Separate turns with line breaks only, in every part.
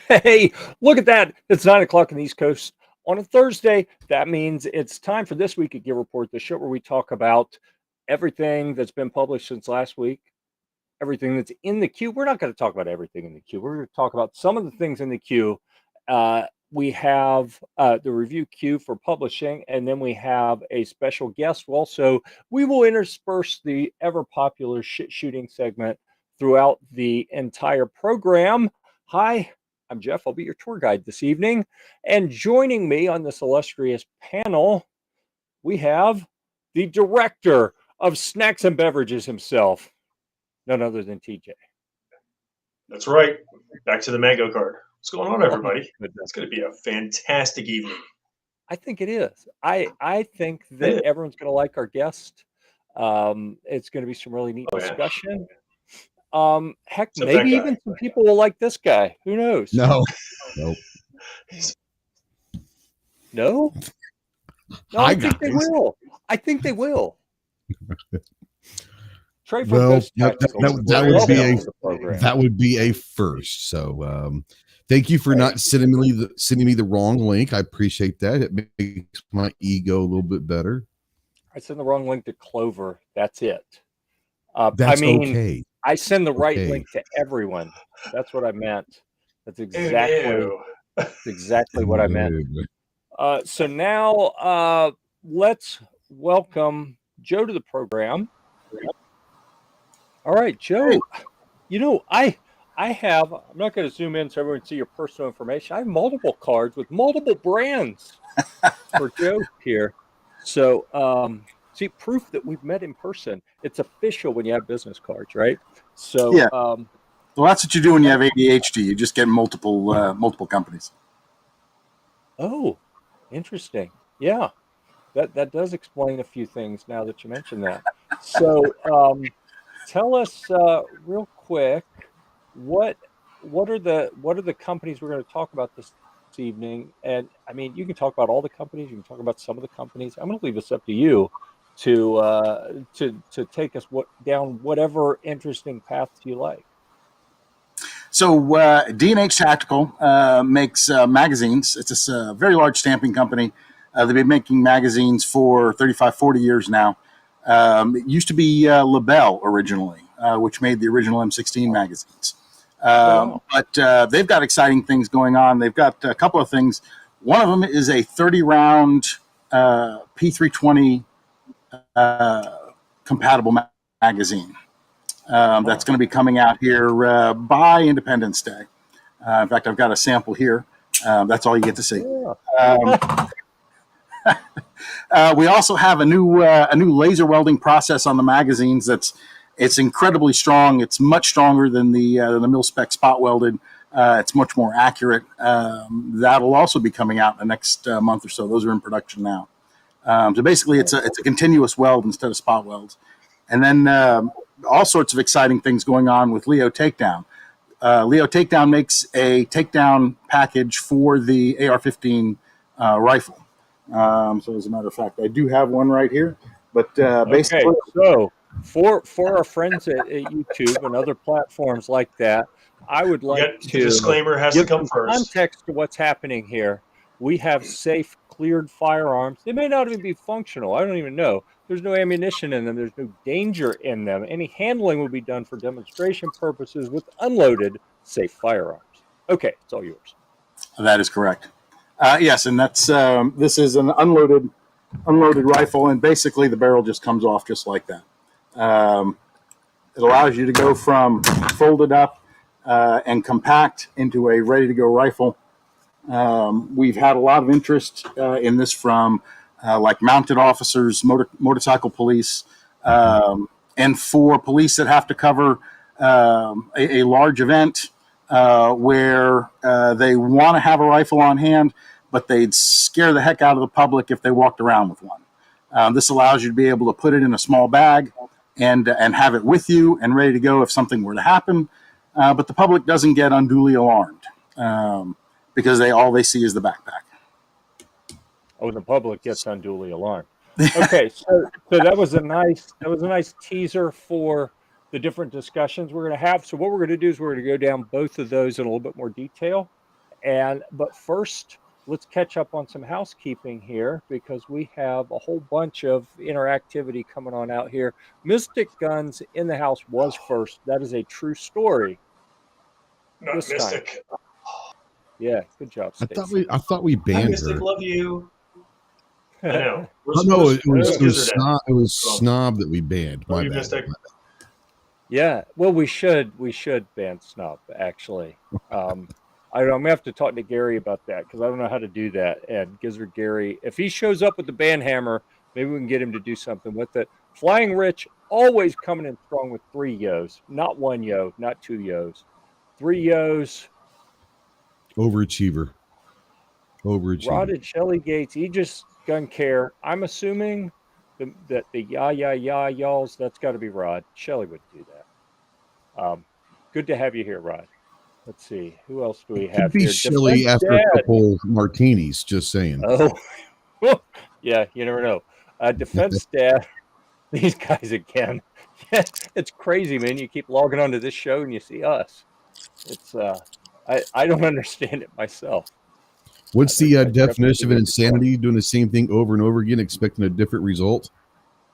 Hey, look at that. It's 9 o'clock on the East Coast on a Thursday. That means it's time for This Week at Gear Report, the show where we talk about everything that's been published since last week, everything that's in the queue. We're not going to talk about everything in the queue. We're going to talk about some of the things in the queue. We have the review queue for publishing, and then we have a special guest. Also, we will intersperse the ever popular shit shooting segment throughout the entire program. Hi, I'm Jeff. I'll be your tour guide this evening. And joining me on this illustrious panel, we have the director of snacks and beverages himself, none other than TJ.
That's right. Back to the mango card. What's going on, everybody? It's going to be a fantastic evening.
I think it is. I think that everyone's going to like our guest. It's going to be some really neat discussion. Heck, maybe even some people will like this guy. Who knows?
Nope.
No? No, I think they will. I think they will. Trey from
Ghost that would be a first. So thank you for not sending me the wrong link. I appreciate that. It makes my ego a little bit better.
I sent the wrong link to Clover. That's it.
That's okay.
I send the right link to everyone. That's what I meant. That's exactly what I meant. So now let's welcome Joe to the program. All right, Joe. You know, I have, I'm not going to zoom in so everyone can see your personal information. I have multiple cards with multiple brands for Joe here. So, see, proof that we've met in person. It's official when you have business cards, right? So,
yeah. Well, that's what you do when you have ADHD. You just get multiple companies.
Oh, interesting. Yeah, that does explain a few things now that you mentioned that. So, tell us real quick what are the companies we're going to talk about this evening? And I mean, you can talk about all the companies. You can talk about some of the companies. I'm going to leave this up to you to take us down whatever interesting paths you like.
So D&H Tactical makes magazines. It's a very large stamping company. They've been making magazines for 35, 40 years now. It used to be LaBelle originally, which made the original M16 magazines. But they've got exciting things going on. They've got a couple of things. One of them is a 30-round P320 compatible magazine that's going to be coming out here by Independence Day. In fact, I've got a sample here. That's all you get to see. We also have a new laser welding process on the magazines. It's incredibly strong. It's much stronger than the mil spec spot welded. It's much more accurate. That'll also be coming out in the next month or so. Those are in production now. So basically, it's a continuous weld instead of spot welds. And then all sorts of exciting things going on with Leo Takedown. Leo Takedown makes a takedown package for the AR-15 rifle. So as a matter of fact, I do have one right here. But basically,
so for our friends at YouTube and other platforms like that, I would like to
disclaimer has to come first.
Context to what's happening here. We have safe, cleared firearms. They may not even be functional. I don't even know. There's no ammunition in them. There's no danger in them. Any handling will be done for demonstration purposes with unloaded, safe firearms. Okay, it's all yours.
That is correct. Yes, and that's this is an unloaded rifle, and basically the barrel just comes off just like that. It allows you to go from folded up and compact into a ready-to-go rifle. We've had a lot of interest in this from like mounted officers, motorcycle police, and for police that have to cover a large event where they want to have a rifle on hand, but they'd scare the heck out of the public if they walked around with one. This allows you to be able to put it in a small bag and have it with you and ready to go if something were to happen. But the public doesn't get unduly alarmed because all they see is the backpack.
Oh, the public gets unduly alarmed. Okay, so that was a nice teaser for the different discussions we're going to have. So what we're going to do is we're going to go down both of those in a little bit more detail. But first, let's catch up on some housekeeping here because we have a whole bunch of interactivity coming on out here. Mystic Guns in the house was first. That is a true story.
Not
This
Mystic.
Yeah, good job,
I
Stacy.
thought we
Hi,
banned
Mystic.
her.
Love you. I know.
Oh, no, it was
Gizzard at?
Snob. It was Snob that we banned.
Love
My
you,
bad.
Mystic.
Yeah, well, we should ban Snob actually. I'm gonna have to talk to Gary about that because I don't know how to do that. And Gizzard Gary, if he shows up with the band hammer, maybe we can get him to do something with it. Flying Rich always coming in strong with 3 yos, not 1 yo, not 2 yos, 3 yos.
Overachiever.
Rod and Shelly Gates, Aegis Gun Care. I'm assuming that the y'alls, that's got to be Rod. Shelly wouldn't do that. Good to have you here, Rod. Let's see. Who else do we have
Could be
here?
Chili
Defense
after a
Dad.
couple martinis, just saying.
Oh, yeah, you never know. Defense Dad. These guys again. Yeah, it's crazy, man. You keep logging onto this show and you see us. It's I don't understand it myself.
What's the definition of
definitely
insanity? Doing the same thing over and over again, expecting a different result?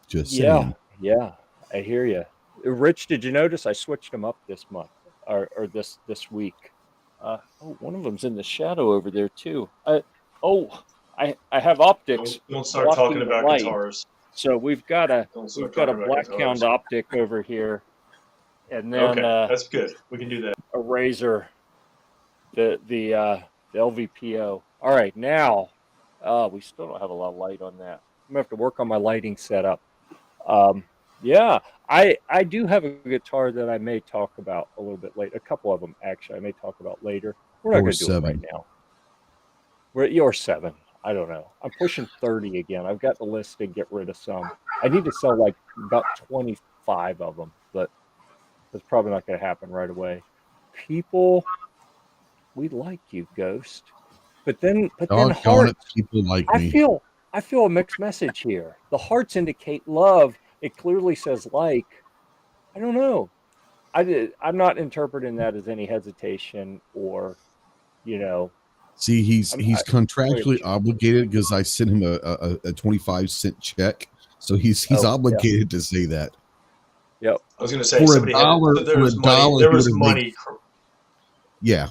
Just saying.
Yeah, I hear you. Rich, did you notice I switched them up this month or this week? One of them's in the shadow over there too. I have optics.
Don't start talking about guitars.
So we've got a Blackhound optic over here, and then
okay, that's good. We can do that.
A Razor, the LVPO. All right, now we still don't have a lot of light on that. I'm gonna have to work on my lighting setup. Yeah, I do have a guitar that I may talk about a little bit later. A couple of them actually I may talk about later. We're not going to do it right now. You're 7. I don't know. I'm pushing 30 again. I've got the list to get rid of some. I need to sell like about 25 of them, but that's probably not going to happen right away. People, we like you, Ghost, but then hearts.
People like me.
I feel a mixed message here. The hearts indicate love. It clearly says like. I don't know. I'm not interpreting that as any hesitation or,
See, he's contractually obligated because I sent him a 25-cent check, so he's obligated to say that.
Yep.
I was going to say
for a dollar, there was money. Yeah.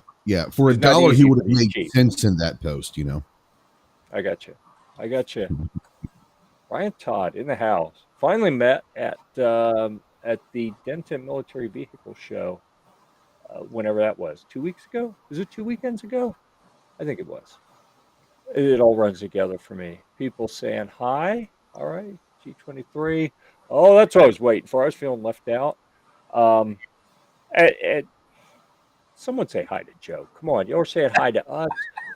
For a dollar, he would have made sense in that post.
I got you. Ryan Todd in the house. Finally met at the Denton Military Vehicle Show. Whenever that was, 2 weeks ago. Was it 2 weekends ago? I think it was. It all runs together for me. People saying hi. All right, G23. Oh, that's what I was waiting for. I was feeling left out. Someone say hi to Joe. Come on, you're saying hi to us.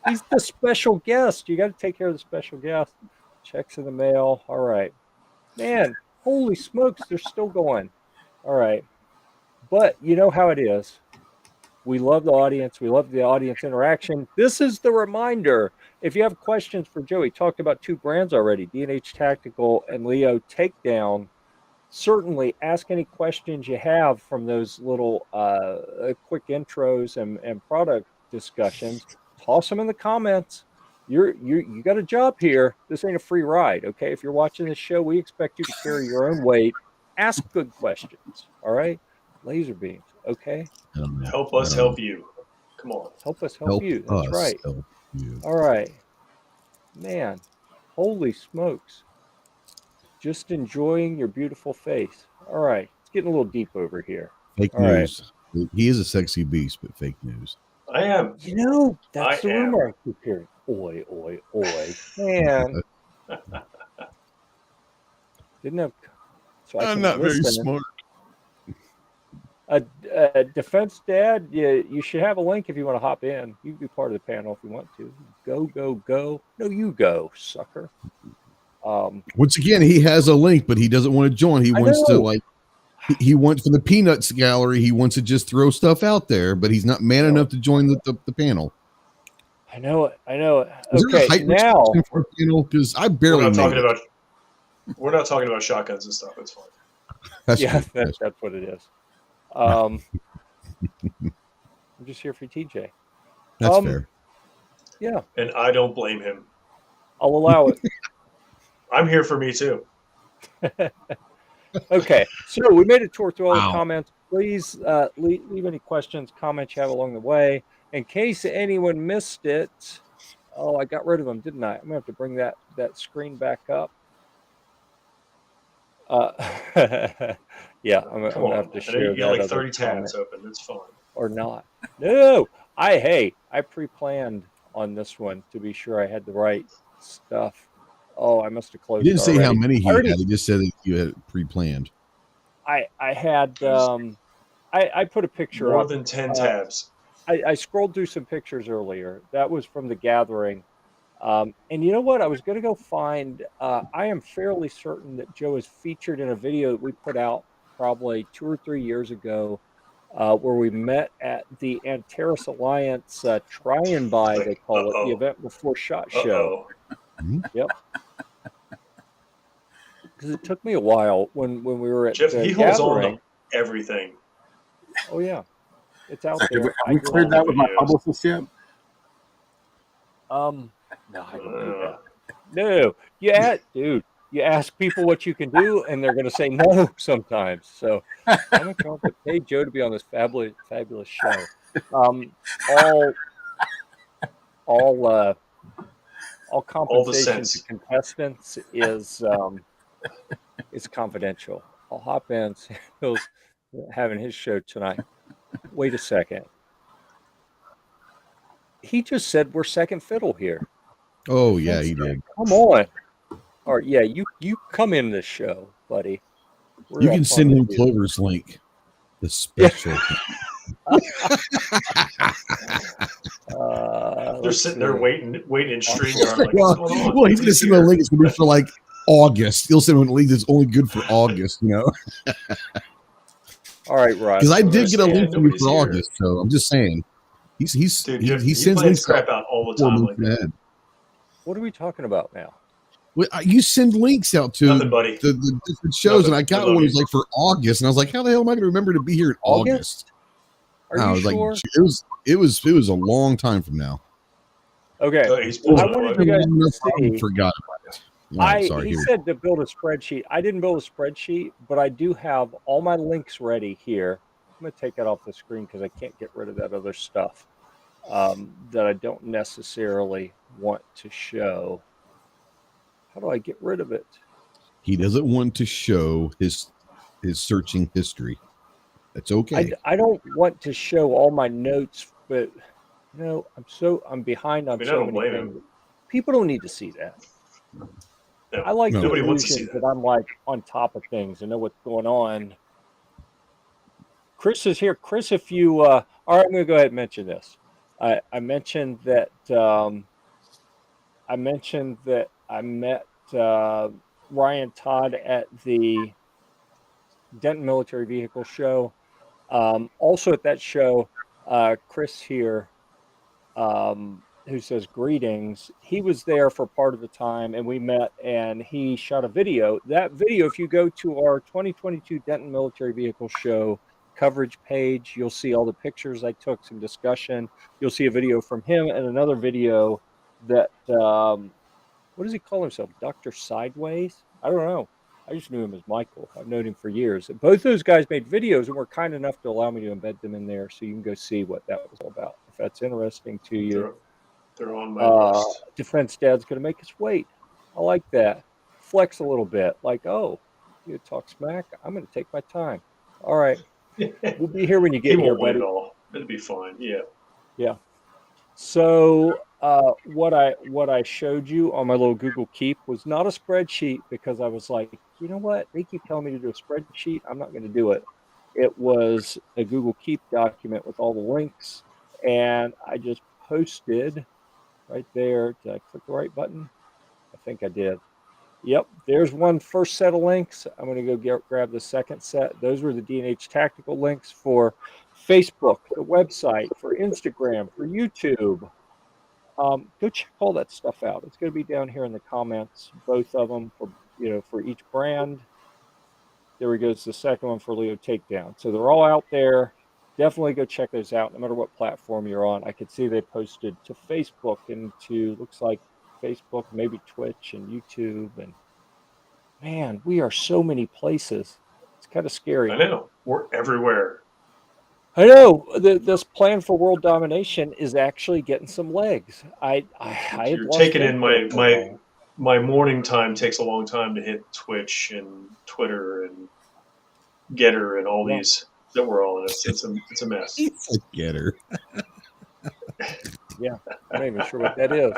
He's the special guest. You got to take care of the special guest. Checks in the mail. All right, man. Holy smokes, they're still going. All right, but you know how it is. We love the audience. We love the audience interaction. This is the reminder. If you have questions for Joe, he talked about 2 brands already, D&H Tactical and Leo Takedown. Certainly ask any questions you have from those little quick intros and product discussions. Toss them in the comments. You got a job here. This ain't a free ride, okay? If you're watching this show, we expect you to carry your own weight. Ask good questions, all right? Laser beams, okay?
Help us help you. Come on.
Help us help you. That's right. All right. Man, holy smokes. Just enjoying your beautiful face. All right. It's getting a little deep over here.
Fake news. Right. He is a sexy beast, but fake news.
I am.
That's the rumor I keep hearing. Oi, oi, oi. Man. Didn't have... So I'm not very smart. Defense Dad, you should have a link if you want to hop in. You can be part of the panel if you want to. Go. No, you go, sucker.
Once again, he has a link, but he doesn't want to join. He wants to he wants for the Peanuts gallery. He wants to just throw stuff out there, but he's not man enough to join the panel.
I know it. Okay, now
because I barely.
We're not talking about shotguns and stuff. It's fine.
That's what it is. I'm just here for TJ.
That's fair.
Yeah,
And I don't blame him.
I'll allow it.
I'm here for me too.
Okay, so we made it through all the
Wow.
comments. Please leave any questions, comments you have along the way. In case anyone missed it, oh, I got rid of them, didn't I? I'm gonna have to bring that screen back up. Yeah, I'm
Come
gonna
on.
have to
I know
share
you got
that
like
other
30 tabs
comment
open. That's fine.
or not. No, I pre-planned on this one to be sure I had the right stuff. Oh, I must have
He
closed
didn't say how
already.
many he
Already,
had. He just said that you had pre-planned.
I had I put a picture
More
up.
than 10
Uh,
tabs.
I scrolled through some pictures earlier. That was from the gathering. And you know what? I was going to go find. I am fairly certain that Joe is featured in a video that we put out probably 2 or 3 years ago, where we met at the Antares Alliance Try and Buy, they
Like,
call it, the event before SHOT Show. Yep. Because it took me a while when we were at
Jeff,
the
he holds on
gathering.
to everything.
Oh yeah, it's out
Have
there.
we cleared that with my
videos.
publicist yet?
No, I don't do that. No, dude. You ask people what you can do, and they're going to say no sometimes. So I'm going to come up with pay Joe to be on this fabulous show. All compensation to
cents.
contestants is confidential. I'll hop in. Bill's having his show tonight. Wait a second. He just said we're second fiddle here.
Oh yeah, he did.
Come on. All right, yeah, you come in this show, buddy. We're
You
gonna
can
have fun
send him
with you.
Clover's link, the special.
They're sitting there waiting in StreamYard. Like,
well,
what's going on?
well, he's going to send him a link. It's going to be for like August. He'll send him a link that's only good for August, you know?
All right, Rod.
Because I did get a link from you for
here.
August, so I'm just saying.
Dude, Jeff,
he sends
plans
links
crap out all the time like that.
What are we talking about now?
Well, you send links out to
Nothing, buddy.
the different shows,
Nothing.
and I got one that was like for August, and I was like, how the hell am I going to remember to be here in August?
Are you sure?
Like, it was a long time from now.
Okay.
I
wanted you guys to see.
Forgot about it. Right,
he said to build a spreadsheet. I didn't build a spreadsheet, but I do have all my links ready here. I'm going to take that off the screen because I can't get rid of that other stuff that I don't necessarily want to show. How do I get rid of it?
He doesn't want to show his searching history. That's okay.
I don't want to show all my notes, but you know, I'm behind on so many things. People don't need to see that.
No,
I like
nobody wants to see
that I'm like on top of things and know what's going on. Chris is here. Chris, if you all right, I'm going to go ahead and mention this. I mentioned that I met Ryan Todd at the Denton Military Vehicle Show. Also at that show, Chris here, who says greetings, he was there for part of the time, and we met, and he shot a video. That video, if you go to our 2022 Denton Military Vehicle Show coverage page, you'll see all the pictures I took, some discussion. You'll see a video from him and another video that what does he call himself? Dr. Sideways? I don't know. I just knew him as Michael. I've known him for years. Both those guys made videos and were kind enough to allow me to embed them in there so you can go see what that was all about. If that's interesting to you.
They're on my list.
Defense Dad's going to make us wait. I like that. Flex a little bit. Like, oh, you talk smack? I'm going to take my time. All right. We'll be here when you get here, buddy.
It'll be fine. Yeah.
Yeah. So what I showed you on my little Google Keep was not a spreadsheet because I was like, you know what? They keep telling me to do a spreadsheet. I'm not going to do it. It was a Google Keep document with all the links, and I just posted right there. Did I click the right button? I think I did. Yep, there's one first set of links. I'm going to go grab the second set. Those were the D&H tactical links for Facebook, the website, for Instagram, for YouTube. Go check all that stuff out. It's going to be down here in the comments, both of them for each brand. There we go. It's the second one for Leo Takedown. So they're all out there. definitely go check those out. No matter what platform you're on, I could see they posted to Facebook and to looks like Facebook, maybe Twitch and YouTube, and man, we are so many places. It's kind of scary.
I know. We're everywhere.
I know this plan for world domination is actually getting some legs. I had
You're
lost
taking in
interest for a while.
my morning time takes a long time to hit Twitch and Twitter and Getter and all
Yeah.
these that we're all in. It's a mess.
He's a getter.
Yeah, I'm not even sure what that is.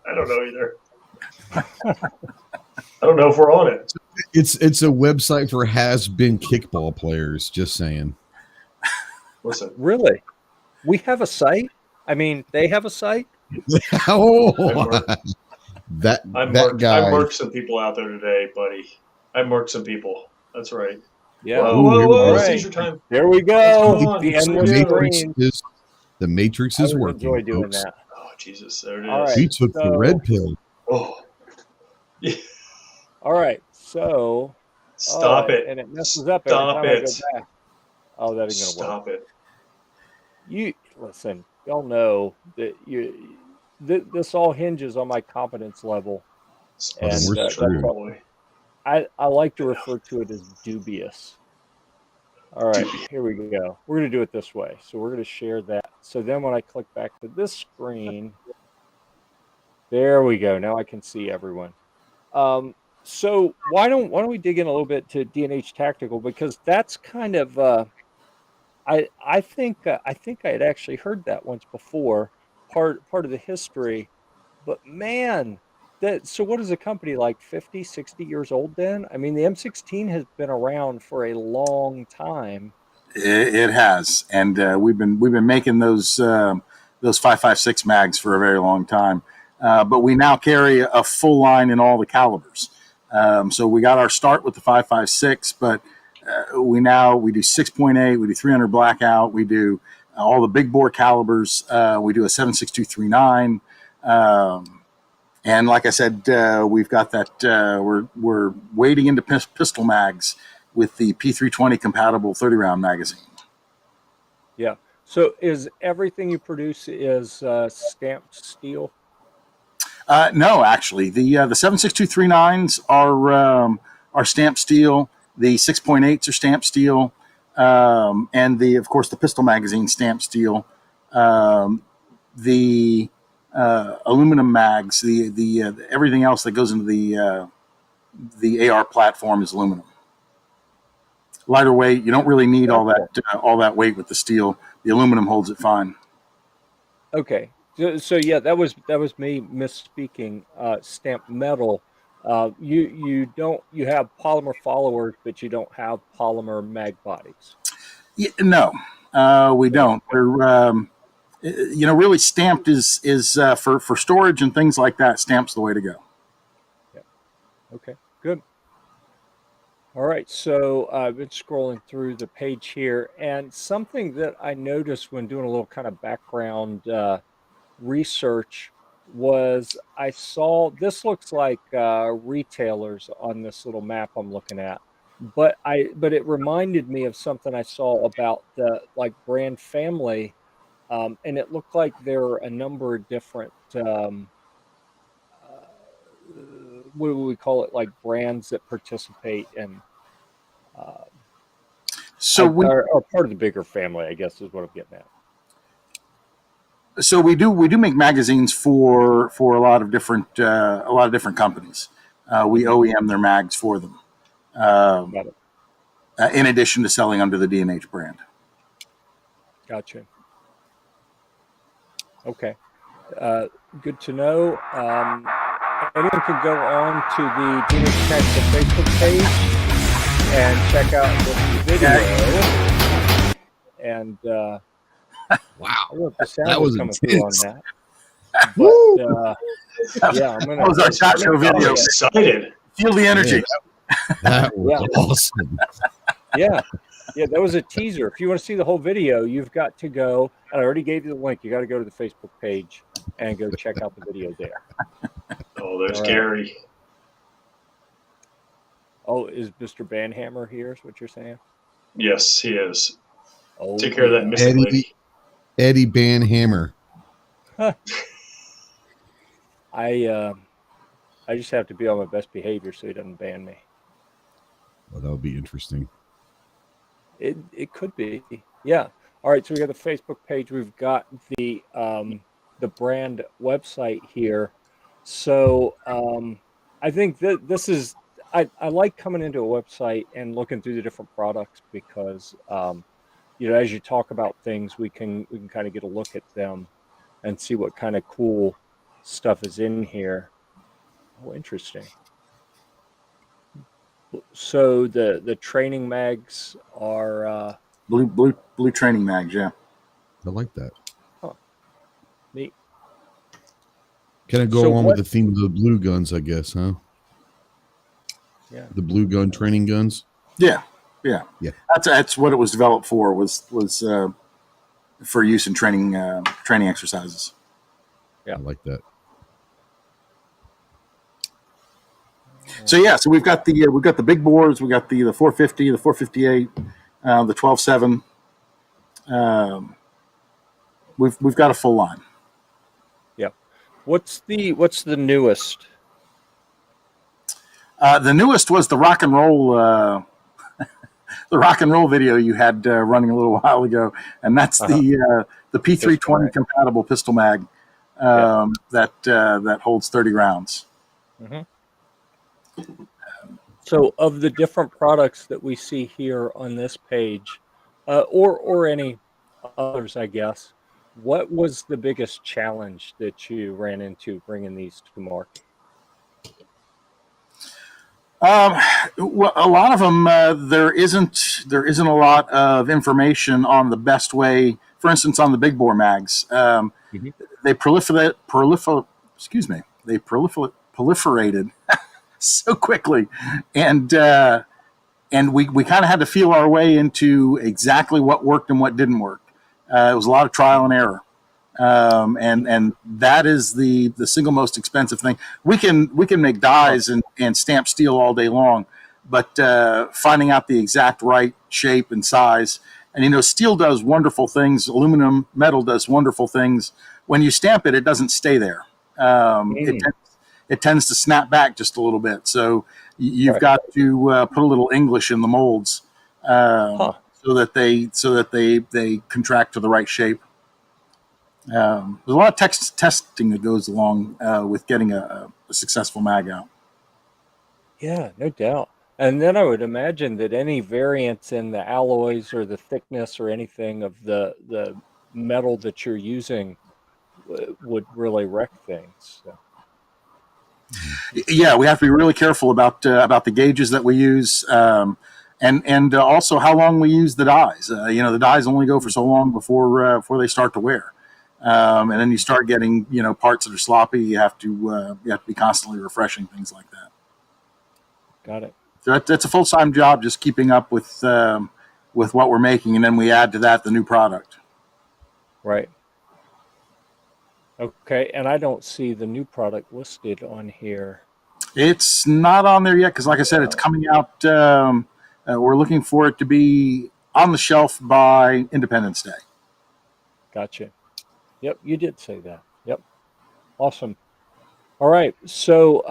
I don't know either. I don't know if we're on it.
It's a website for has-been kickball players. Just saying.
Listen,
Really? We have a site? I mean, they have a site?
Oh,
I
that guy.
I marked some people out there today, buddy. I marked some people. That's right.
Yeah.
Whoa,
All
seizure time.
There we go.
What's going on?
The
What's
endless
going on?
screen.
The Matrix
I
is
would
working.
enjoy doing
folks.
that.
Oh, Jesus. There it is.
All right.
He took the red pill.
Oh. Yeah.
All right. So.
Stop it.
And it messes up every
Stop
time I
it.
go back. Oh, that ain't going to work.
Stop it.
You listen, y'all know that this all hinges on my competence level. And
We're screwed.
I like to refer to it as dubious. All right, here we go. We're going to do it this way. So we're going to share that. So then when I click back to this screen, there we go. Now I can see everyone. So why don't we dig in a little bit to D&H Tactical, because that's kind of I think I had actually heard that once before, part of the history, but man, so what is a company like 50, 60 years old then? I mean, the M16 has been around for a long time.
It has, and we've been making those 5.56 mags for a very long time. But we now carry a full line in all the calibers. So we got our start with the 5.56, but we do 6.8, we do 300 blackout, we do all the big bore calibers, we do a 7.6239, and like I said, we've got that. We're wading into pistol mags with the P320 compatible 30 round magazine.
Yeah. So is everything you produce is stamped steel?
No, actually, the 7.6239s are stamped steel. The 6.8s are stamped steel, and of course the pistol magazine stamped steel. The aluminum mags, the everything else that goes into the AR platform is aluminum. Lighter weight. You don't really need all that weight with the steel. The aluminum holds it fine.
Okay. So yeah, that was me misspeaking. Stamped metal. You have polymer followers, but you don't have polymer mag bodies.
Yeah, no, we don't. We're really stamped is for storage and things like that. Stamp's the way to go.
Yeah. Okay. Good. All right. So I've been scrolling through the page here, and something that I noticed when doing a little kind of background research was I saw this looks like retailers on this little map I'm looking at, but it reminded me of something I saw about the brand family, and it looked like there are a number of different what do we call it, like brands that participate in are part of the bigger family, I guess is what I'm getting at.
So we do make magazines for a lot of different companies. We OEM their mags for them, in addition to selling under the D&H brand.
Gotcha. Okay, good to know. Anyone can go on to the D&H Tactical Facebook page and check out this video. And
wow,
the sound
that was
coming
intense.
through on that. But yeah,
that was our shot show video.
Excited.
Feel the energy.
That was awesome.
Yeah, that was a teaser. If you want to see the whole video, you've got to go. And I already gave you the link. You got to go to the Facebook page and go check out the video there.
Oh, there's Gary.
Oh, is Mr. Banhammer here? Is what you're saying?
Yes, he is.
Oh,
Take care of that missing link.
Eddie Ban Hammer.
I just have to be on my best behavior so he doesn't ban me.
Well, that would be interesting.
It could be, yeah. All right, so we got the Facebook page. We've got the brand website here. So I think that this is I like coming into a website and looking through the different products because as you talk about things, we can kind of get a look at them and see what kind of cool stuff is in here. Oh, interesting. So the training mags are
blue training mags, yeah.
I like that.
huh, neat.
Kind of go on with the theme of the blue guns, I guess, huh?
Yeah.
The blue gun training guns.
Yeah. That's what it was developed for. Was for use in training exercises.
Yeah,
I like that.
So we've got the big bores. We got the 450, the 458, the 12.7. We've got a full line.
Yeah. What's the newest?
The newest was the rock and roll the rock and roll video you had running a little while ago, and that's the P320 compatible pistol mag that holds 30 rounds.
Mm-hmm. So, of the different products that we see here on this page, or any others, I guess, what was the biggest challenge that you ran into bringing these to market?
Well, a lot of them there isn't a lot of information on the best way. For instance, on the big bore mags, they proliferated so quickly, and we kind of had to feel our way into exactly what worked and what didn't work. It was a lot of trial and error. And that is the single most expensive thing. We can make dies and stamp steel all day long, but finding out the exact right shape and size, and steel does wonderful things. Aluminum, metal does wonderful things. When you stamp it, it doesn't stay there. It tends to snap back just a little bit. So you've got to put a little English in the molds so that they contract to the right shape. There's a lot of testing that goes along with getting a successful mag out.
Yeah, no doubt. And then I would imagine that any variance in the alloys or the thickness or anything of the metal that you're using would really wreck things. So.
Yeah, we have to be really careful about the gauges that we use, and also how long we use the dies. The dies only go for so long before they start to wear. And then you start getting, parts that are sloppy. You have to be constantly refreshing things like that.
Got it.
So that's a full-time job, just keeping up with what we're making, and then we add to that the new product.
Right. Okay, and I don't see the new product listed on here.
It's not on there yet because, like I said, it's coming out. We're looking for it to be on the shelf by Independence Day.
Gotcha. Yep, you did say that. Yep. Awesome. All right. So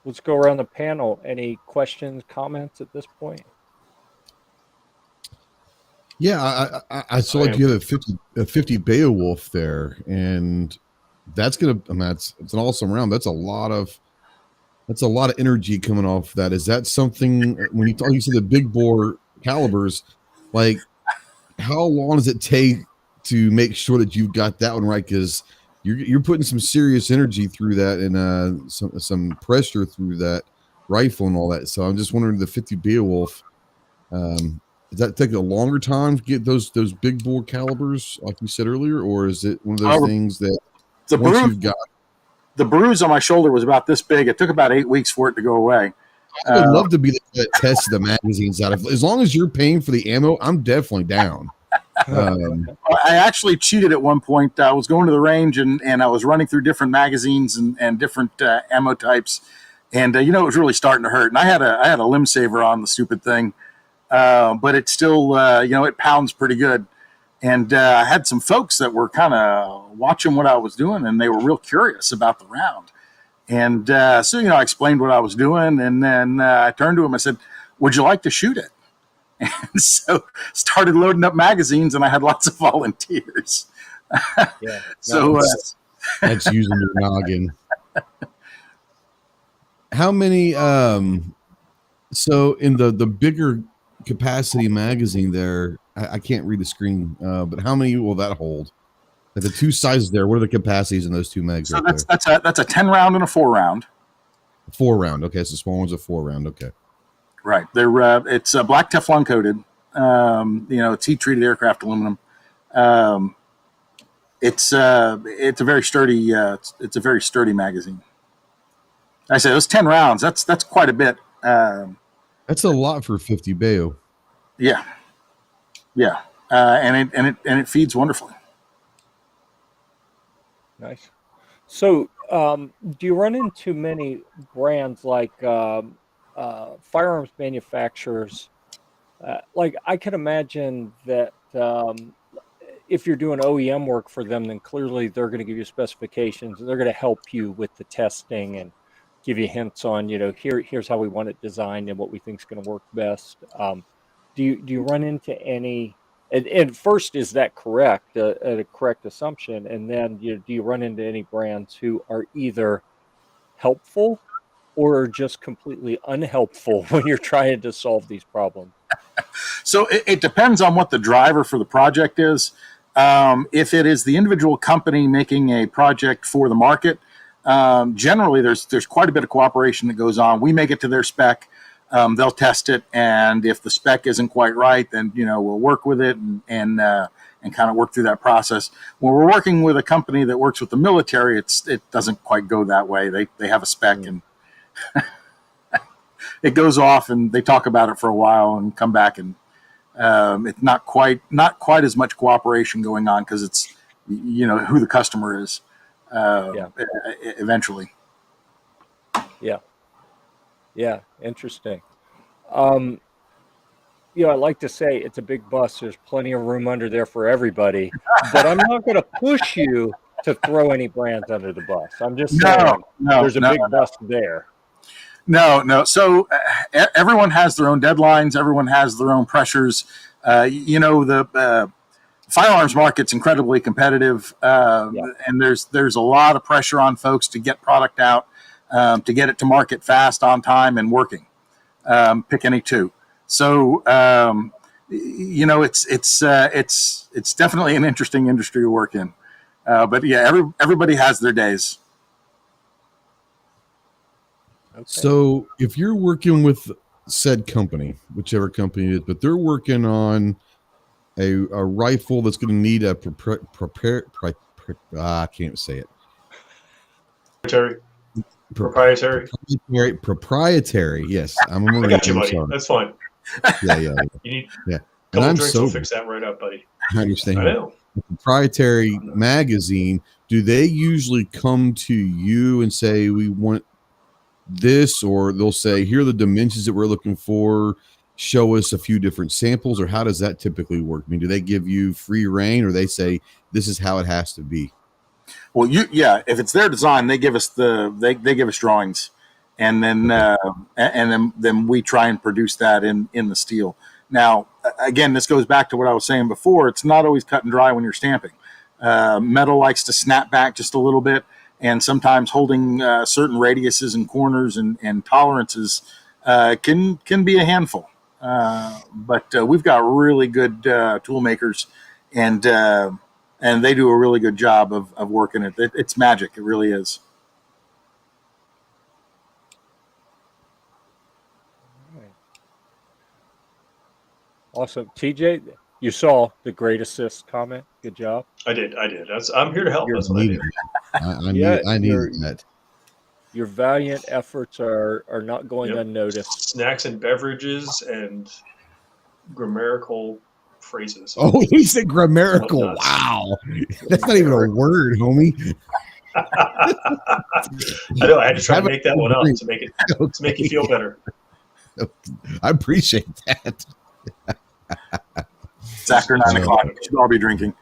let's go around the panel. Any questions, comments at this point?
Yeah, I saw like you have a 50 Beowulf there, and that's gonna. I mean, it's an awesome round. That's a lot of energy coming off that. Is that something when you see the big bore calibers, like how long does it take to make sure that you've got that one right? Because you're putting some serious energy through that and some pressure through that rifle and all that. So I'm just wondering, the 50 Beowulf, does that take a longer time to get those big bore calibers, like you said earlier, or is it one of those things that once you've got
the bruise on my shoulder was about this big? It took about 8 weeks for it to go away.
I would love to be that test the magazines out of. As long as you're paying for the ammo, I'm definitely down.
I actually cheated at one point. I was going to the range and I was running through different magazines and different ammo types, and it was really starting to hurt. And I had a limb saver on the stupid thing, but it's still, it pounds pretty good. And I had some folks that were kind of watching what I was doing, and they were real curious about the round. And so, I explained what I was doing, and then I turned to him. I said, "Would you like to shoot it?" And so started loading up magazines, and I had lots of volunteers.
Yeah.
So
that's using your noggin. How many? So in the bigger capacity magazine there, I can't read the screen, but how many will that hold? Like the two sizes there, what are the capacities in those two mags?
So that's a 10 round and a 4 round.
4 round. Okay, so small one's a 4 round. Okay.
Right. It's black Teflon coated. It's heat treated aircraft aluminum. It's a very sturdy. It's a very sturdy magazine. I said it was 10 rounds. That's quite a bit.
That's a lot for 50 BAO.
Yeah. Yeah. And it feeds wonderfully.
Nice. So, do you run into many brands like firearms manufacturers? Like I can imagine that if you're doing OEM work for them, then clearly they're going to give you specifications and they're going to help you with the testing and give you hints on, here's how we want it designed and what we think is going to work best. Do you run into any? And first, is that correct? A correct assumption? And then, do you run into any brands who are either helpful or just completely unhelpful when you're trying to solve these problems?
So it depends on what the driver for the project is. If it is the individual company making a project for the market, generally there's quite a bit of cooperation that goes on. We make it to their spec. They'll test it, and if the spec isn't quite right, then we'll work with it and kind of work through that process. When we're working with a company that works with the military, it doesn't quite go that way. They have a spec and it goes off, and they talk about it for a while and come back, and it's not quite as much cooperation going on because it's who the customer is eventually.
Yeah, interesting. I like to say it's a big bus. There's plenty of room under there for everybody, but I'm not going to push you to throw any brands under the bus. I'm just saying there's a big bus there.
No. So everyone has their own deadlines. Everyone has their own pressures. The firearms market's incredibly competitive, and there's a lot of pressure on folks to get product out. To get it to market fast, on time, and working. Pick any two. So it's definitely an interesting industry to work in. But yeah, everybody has their days.
Okay.
So if you're working with said company, whichever company it is, but they're working on a rifle that's going to need a I can't say it. Proprietary. Yes, I'm a
I got you, buddy. That's fine.
Yeah.
You need
a
couple drinks will fix that right up, buddy.
I understand.
I know.
Proprietary magazine. Do they usually come to you and say we want this, or they'll say here are the dimensions that we're looking for? Show us a few different samples, or how does that typically work? I mean, do they give you free reign, or they say this is how it has to be?
Well, if it's their design, they give us they give us drawings, and then then we try and produce that in the steel. Now, again, this goes back to what I was saying before. It's not always cut and dry when you're stamping. Metal likes to snap back just a little bit, and sometimes holding certain radiuses and corners and tolerances can be a handful. But we've got really good tool makers, and they do a really good job of working it. It's magic. It really is.
All right. Awesome. TJ, you saw the great assist comment. Good job.
I did. I'm here to help. That's what I do.
I need that.
Your valiant efforts are not going unnoticed.
Snacks and beverages and grammatical phrases.
Oh, he said grammatical. Wow. That's not even a word, homie.
I know. I had to try to make that one up to make you feel better.
I appreciate that.
It's after 9 o'clock. We should all be drinking.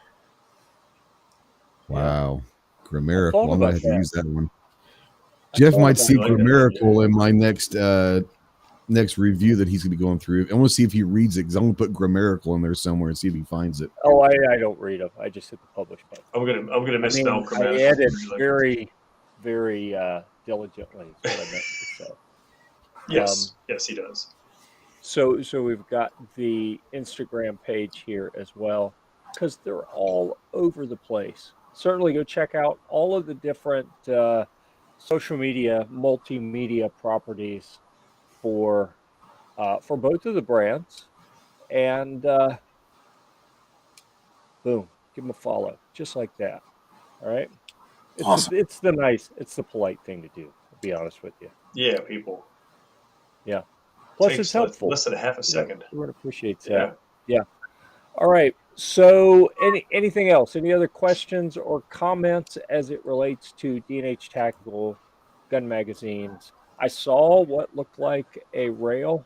Wow. Grammatical. I'm going to have to use that one. Jeff
thought
might
about
see
that.
grammatical in my next review that he's going to be going through. I want to see if he reads it because I'm going to put grammatical in there somewhere and see if he finds it.
Oh, I don't read them. I just hit the publish button.
I'm gonna misspell
I
grammatical.
edit very, very diligently. Is what I meant to say.
Yes, yes, he does.
So we've got the Instagram page here as well, because they're all over the place. Certainly go check out all of the different social media, multimedia properties for both of the brands, and boom, give them a follow, just like that. All right,
Awesome.
It's the polite thing to do. To be honest with you.
Yeah, people.
Yeah. Plus,
Takes
it's helpful.
less than a half a second.
Everyone appreciates that. Yeah. All right. So, anything else? Any other questions or comments as it relates to D&H Tactical gun magazines? I saw what looked like a rail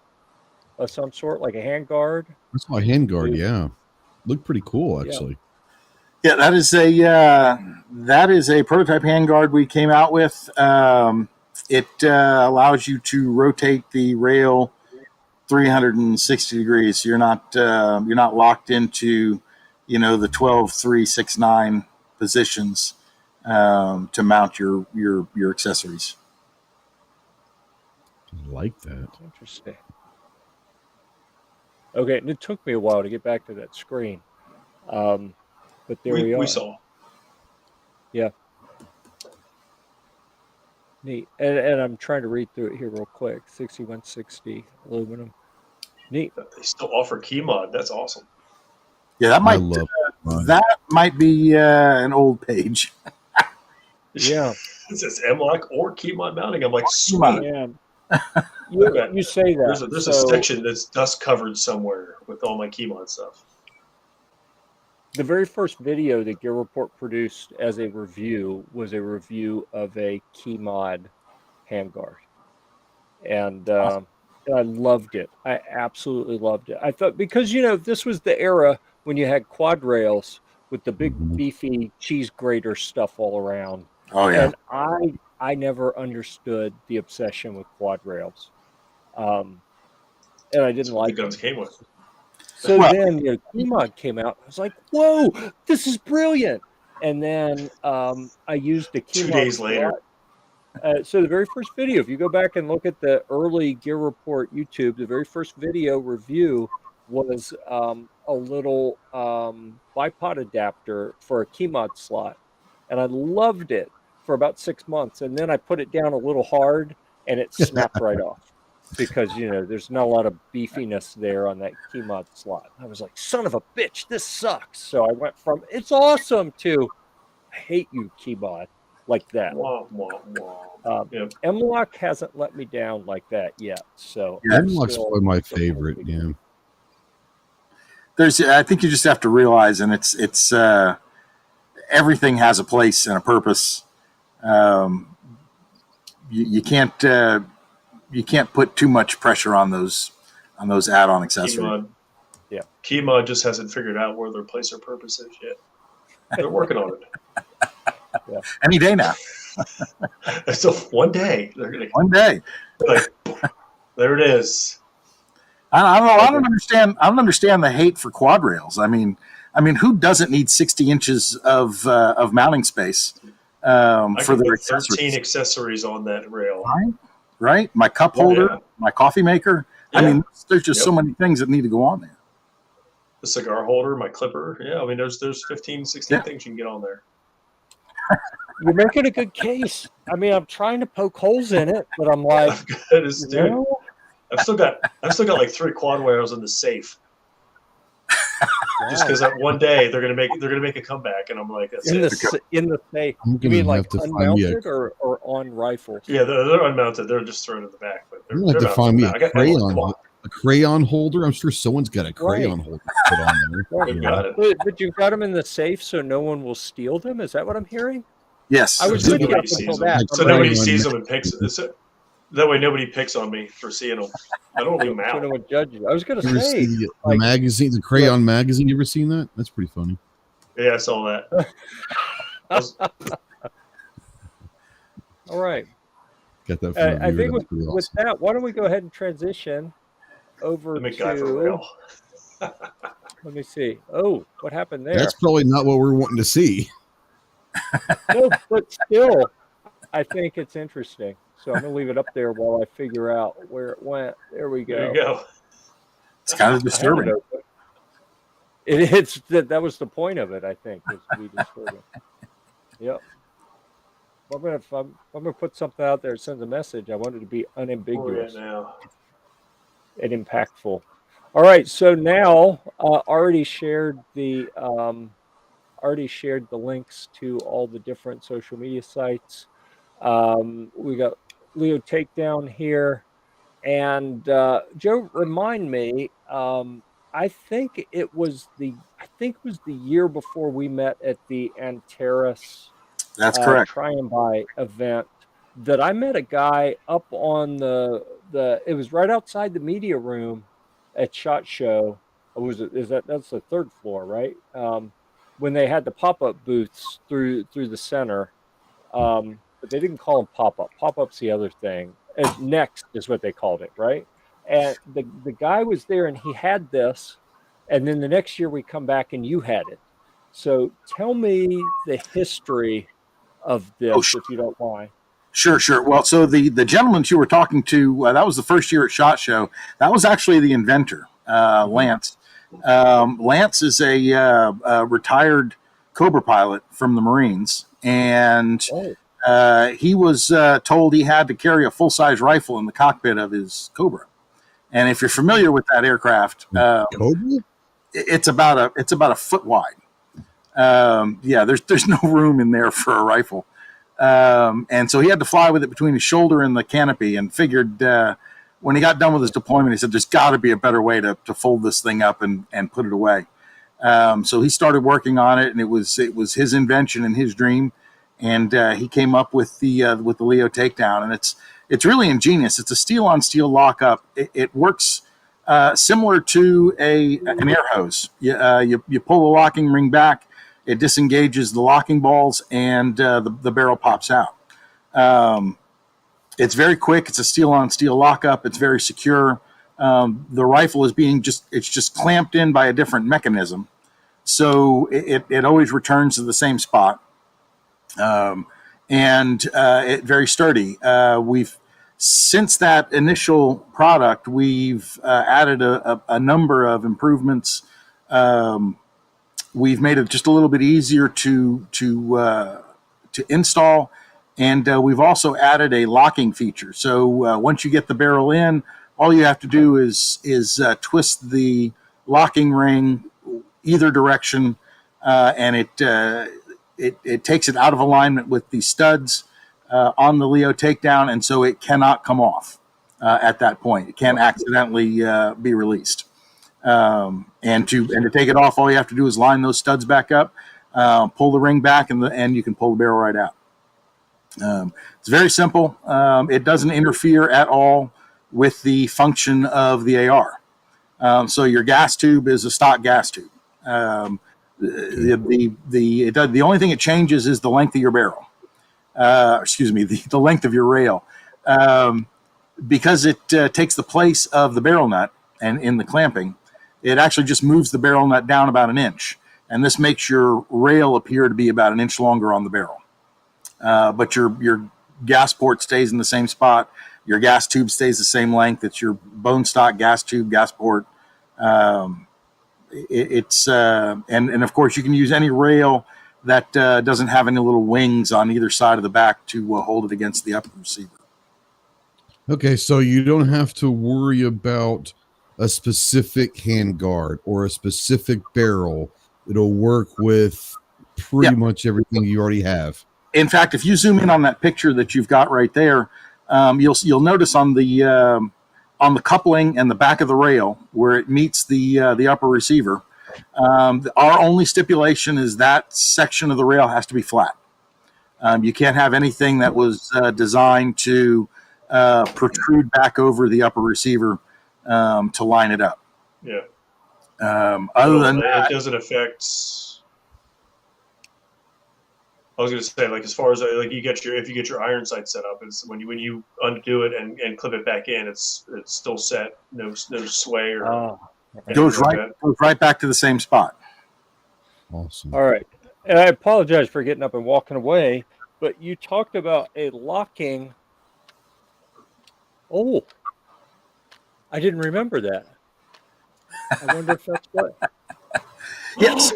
of some sort, like a handguard.
That's my handguard. Yeah. Looked pretty cool, actually.
Yeah, that is a prototype handguard we came out with. It allows you to rotate the rail 360 degrees. You're not locked into, the 12, 3, 6, 9 positions to mount your accessories.
I like that.
Interesting. Okay, and it took me a while to get back to that screen. But there we are.
We saw.
Yeah. Neat. And I'm trying to read through it here real quick. 6160 aluminum. Neat.
They still offer key mod. That's awesome.
Yeah, that might be an old page.
Yeah.
It says M-Lock or key mod mounting. I'm like, sweet.
Yeah. You say that.
There's a section that's dust covered somewhere with all my key mod stuff.
The very first video that Gear Report produced as a review was a review of a key mod handguard. And I loved it. I absolutely loved it. I thought, because, this was the era when you had quad rails with the big beefy cheese grater stuff all around.
Oh, yeah.
And I never understood the obsession with quad rails. And I didn't like
the guns came with.
So then, key mod came out. I was like, "Whoa, this is brilliant!" And then I used the key mod
2 days later.
So the very first video, if you go back and look at the early Gear Report YouTube, the very first video review was a little bipod adapter for a key mod slot, and I loved it for about 6 months, and then I put it down a little hard, and it snapped right off. Because, there's not a lot of beefiness there on that key mod slot. I was like, son of a bitch, this sucks. So I went from, it's awesome, to, I hate you, key mod, like that.
Wah, wah, wah. Yep.
M-Lock hasn't let me down like that yet. So
Yeah, M-Lock's probably my favorite, yeah.
I think you just have to realize, and it's everything has a place and a purpose. You can't put too much pressure on those add-on accessories.
Key mod just hasn't figured out where their place or purpose is yet. They're working on it.
Yeah. Any day now.
So one day they're gonna.
One day.
Like, there it is.
I don't know. I don't understand the hate for quad rails. I mean, who doesn't need 60 inches of mounting space for their accessories?
13 accessories on that rail.
Right? My cup holder, my coffee maker. Yeah. I mean, there's just so many things that need to go on there.
The cigar holder, my clipper. Yeah, I mean, there's 15, 16 things you can get on there.
You're making a good case. I mean, I'm trying to poke holes in it, but I'm like,
dude, I've still got like 3 quad rails in the safe. Just because one day they're gonna make a comeback, and I'm like, that's
in the safe. You mean like unmounted or on rifles?
Yeah, they're unmounted. They're just thrown in the back. But
I'm gonna have to find me a crayon holder. I'm sure someone's got a crayon holder to put on there.
Got it.
But you've got them in the safe, so no one will steal them. Is that what I'm hearing?
Yes.
I was with you up until that.
So nobody sees them and picks it. That way nobody picks on me for seeing them. I don't leave them
So
out.
no one judges. I was going to
You ever
say,
see the
like,
magazine, the Crayon magazine? You ever seen that? That's pretty funny.
Yeah, I saw that.
all right.
Got that from a
I
viewer.
think
That's pretty
with
awesome.
that, why don't we go ahead and transition over
The MacGyver
to?
rail.
Let me see. Oh, what happened there?
That's probably not what we're wanting to see.
No, but still, I think it's interesting. So I'm gonna leave it up there while I figure out where it went. There we go.
There you go.
It's kind of
I have it
disturbing.
open. It's that was the point of it. I think was to be disturbing. Yep. Well, if I'm gonna put something out there that sends a message, I want it to be unambiguous
now.
and impactful. All right. So now, already shared the links to all the different social media sites. We got Leo Takedown here. And Joe, remind me. I think it was the year before we met at the Antares
That's correct.
Try and Buy event that I met a guy up on the. It was right outside the media room at SHOT Show. That's the third floor, right? When they had the pop-up booths through the center. But they didn't call them pop-up. Pop-up's the other thing. Next is what they called it, right? And the guy was there and he had this, and then the next year we come back and you had it. So tell me the history of this, if you don't mind.
Sure. Well, so the gentleman you were talking to, that was the first year at SHOT Show. That was actually the inventor, Lance. Lance is a retired Cobra pilot from the Marines, and he was told he had to carry a full-size rifle in the cockpit of his Cobra. And if you're familiar with that aircraft,
Cobra?
it's about a foot wide. There's no room in there for a rifle. And so he had to fly with it between his shoulder and the canopy, and figured when he got done with his deployment, he said, there's got to be a better way to fold this thing up and put it away. So he started working on it, and it was his invention and his dream. And he came up with the Leo Takedown, and it's really ingenious. It's a steel on steel lockup. It works similar to an air hose. You pull the locking ring back, it disengages the locking balls, and the barrel pops out. It's very quick. It's a steel on steel lockup. It's very secure. The rifle is just clamped in by a different mechanism, so it always returns to the same spot. It's very sturdy. We've since that initial product, we've added a number of improvements. We've made it just a little bit easier to install, and we've also added a locking feature. So once you get the barrel in, all you have to do is twist the locking ring either direction, and it takes it out of alignment with the studs on the Leo Takedown, and so it cannot come off at that point. It can't accidentally be released. And to take it off, all you have to do is line those studs back up, pull the ring back, and you can pull the barrel right out. It's very simple. It doesn't interfere at all with the function of the AR. So your gas tube is a stock gas tube. The only thing it changes is the length of your barrel. The length of your rail, because it takes the place of the barrel nut, and in the clamping, it actually just moves the barrel nut down about an inch, and this makes your rail appear to be about an inch longer on the barrel. But your gas port stays in the same spot. Your gas tube stays the same length. It's your bone stock gas tube, gas port. And of course you can use any rail that doesn't have any little wings on either side of the back to hold it against the upper receiver.
Okay, so you don't have to worry about a specific handguard or a specific barrel. It'll work with pretty much everything you already have.
In fact, if you zoom in on that picture that you've got right there, you'll notice on the coupling and the back of the rail where it meets the upper receiver. Our only stipulation is that section of the rail has to be flat. You can't have anything that was designed to protrude back over the upper receiver to line it up.
Yeah.
Other than that,
it doesn't affect. I was going to say, like, as far as like if you get your iron sight set up, it's when you undo it and clip it back in, it's still set. No sway or
goes right back to the same spot.
Awesome.
All right. And I apologize for getting up and walking away, but you talked about a locking. Oh, I didn't remember that. I wonder if that's what.
Yes.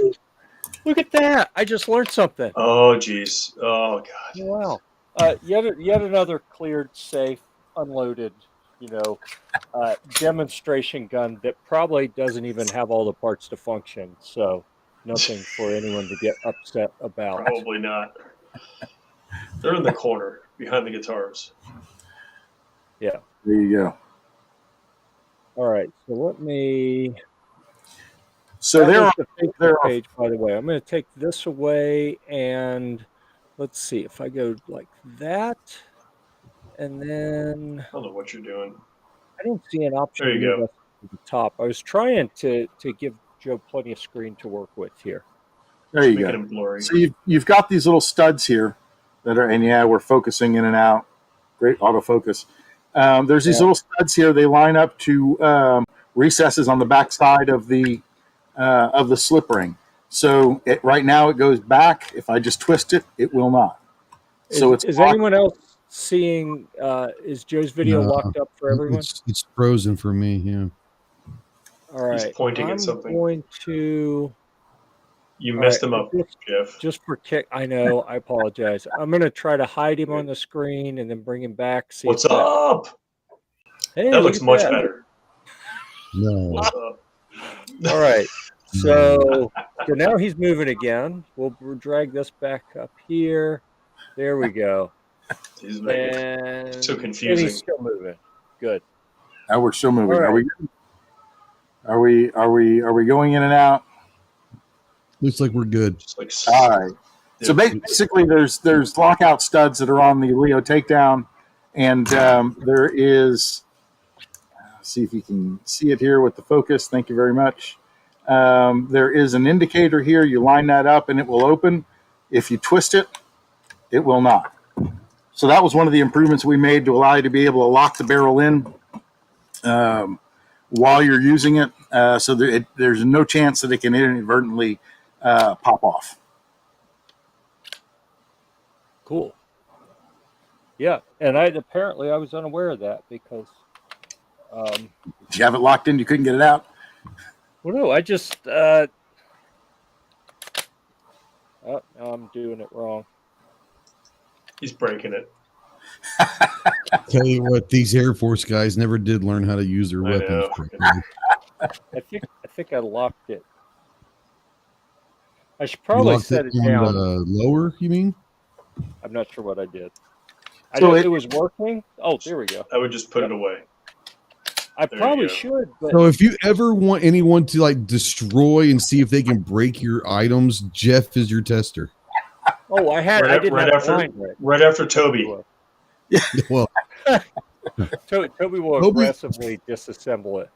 Look at that. I just learned something.
Oh, geez. Oh, God.
Wow. Yet another cleared, safe, unloaded, demonstration gun that probably doesn't even have all the parts to function. So nothing for anyone to get upset about.
Probably not. They're in the corner behind the guitars.
Yeah.
There you go.
All right. So let me.
So
that
there
was
are
the Facebook page, by the way. I'm going to take this away, and let's see if I go like that, and then
I don't know what you're doing.
I don't see an option
There you
to
go.
move us to the top. I was trying to give Joe plenty of screen to work with here.
There you
Making
go.
them blurry.
So you've got these little studs here that are, and yeah, we're focusing in and out. Great autofocus. There's these little studs here. They line up to recesses on the back side of the slip ring. So right now it goes back. If I just twist it, it will not. So
Is anyone else seeing? Is Joe's video locked up for everyone?
It's frozen for me. Yeah.
All right.
He's pointing at something.
I'm going to.
You messed him up, Jeff.
Just for kick. I know. I apologize. I'm going to try to hide him on the screen and then bring him back. See
What's up?
Hey,
that looks much better.
No.
What's up?
All right. So now he's moving again. We'll drag this back up here. There we go.
He's making
And
so confusing.
And he's still moving. Good.
Now we're still moving.
Right.
Are we going in and out?
Looks like we're good.
Like,
all right. Yeah. So basically, there's lockout studs that are on the Leo Takedown, and there is. See if you can see it here with the focus. Thank you very much. There is an indicator here. You line that up, and it will open. If you twist it, it will not. So that was one of the improvements we made to allow you to be able to lock the barrel in while you're using it. So there's no chance that it can inadvertently pop off.
Cool. Yeah, and I was unaware of that because.
Did you have it locked in? You couldn't get it out?
Well, no, I just. Oh, now I'm doing it wrong.
He's breaking it.
Tell you what, these Air Force guys never did learn how to use their weapons.
I think I locked it. I should probably set it down.
Lower, you mean?
I'm not sure what I did.
So
it was working. Oh, there we go.
I would just put it away.
I probably should. But
so if you ever want anyone to like destroy and see if they can break your items, Jeff is your tester.
Oh, I did
right after Toby.
Yeah. Well,
Toby will aggressively disassemble it.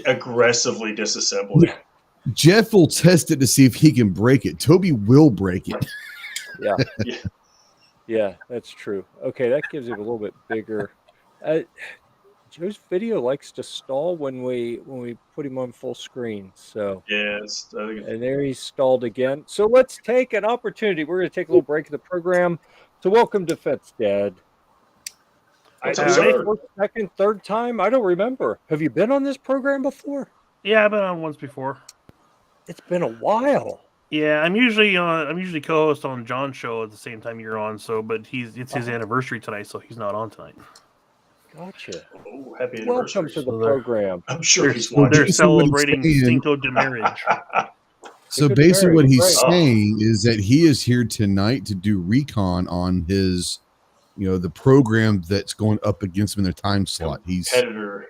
Aggressively disassemble it.
Jeff will test it to see if he can break it. Toby will break it.
Yeah. Yeah, that's true. Okay, that gives it a little bit bigger. Joe's video likes to stall when we put him on full screen. So
yes,
and there he's stalled again. So let's take an opportunity. We're going to take a little break in the program to welcome Defense Dad. Second, third time? I don't remember. Have you been on this program before?
Yeah, I've been on once before.
It's been a while.
Yeah, I'm usually co-host on John's show at the same time you're on. So, but it's his anniversary tonight, so he's not on tonight.
Gotcha.
Oh, happy anniversary.
Welcome to the program.
I'm sure he's watching.
They're celebrating Cinco de Marriage.
So basically what he's saying is that he is here tonight to do recon on his, the program that's going up against him in their time slot. He's the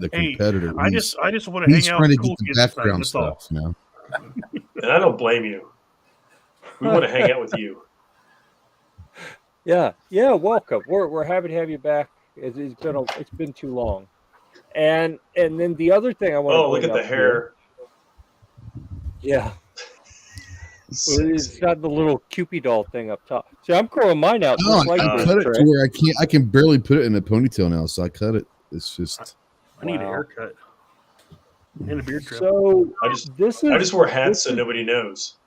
competitor.
I just want to hang out.
He's trying to get the background stuff,
And I don't blame you. We want to hang out with you.
Yeah, welcome. We're happy to have you back. It's been too long. And then the other thing I want to
Oh, look
bring
at the
up here,
hair.
yeah, it's
Sexy.
got the little Cupid doll thing up top. See, I'm growing mine out
Oh,
just like
I
yours,
cut it
Trey.
to where I can barely put it in a ponytail now, so I cut it. It's just
I need a
Wow.
haircut and a beard trim.
So
I just wore hats so nobody knows.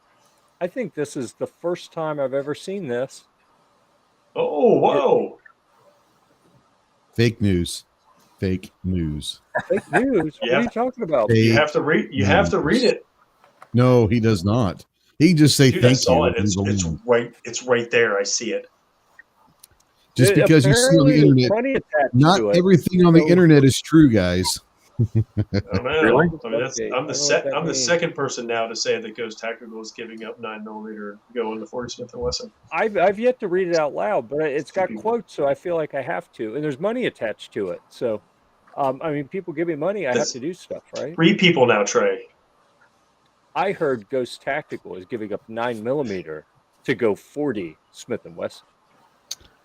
I think this is the first time I've ever seen this.
Oh, whoa.
fake news. Fake news.
Fake news. What are you talking about?
You
Fake
have to read. You have to read
news.
it.
No, he does not. He can just say
Dude, I
thank
saw
you.
it. It's right there. I see it.
Just because you see on the
Apparently, there's
internet,
money attached
not
to it.
everything on the
So-
internet is true, guys.
I don't know.
Really?
I mean, that's,
Okay, I
I'm
don't know
the
what that
I'm the
means.
second person now to say that Ghost Tactical is giving up 9mm going to 40 Smith and Wesson.
I've yet to read it out loud, but it's got
People.
quotes, so I feel like I have to. And there's money attached to it. So, I mean, people give me money, I have
That's-
to do stuff, right?
3 people now, Trey.
I heard Ghost Tactical is giving up 9mm to go 40 Smith and Wesson.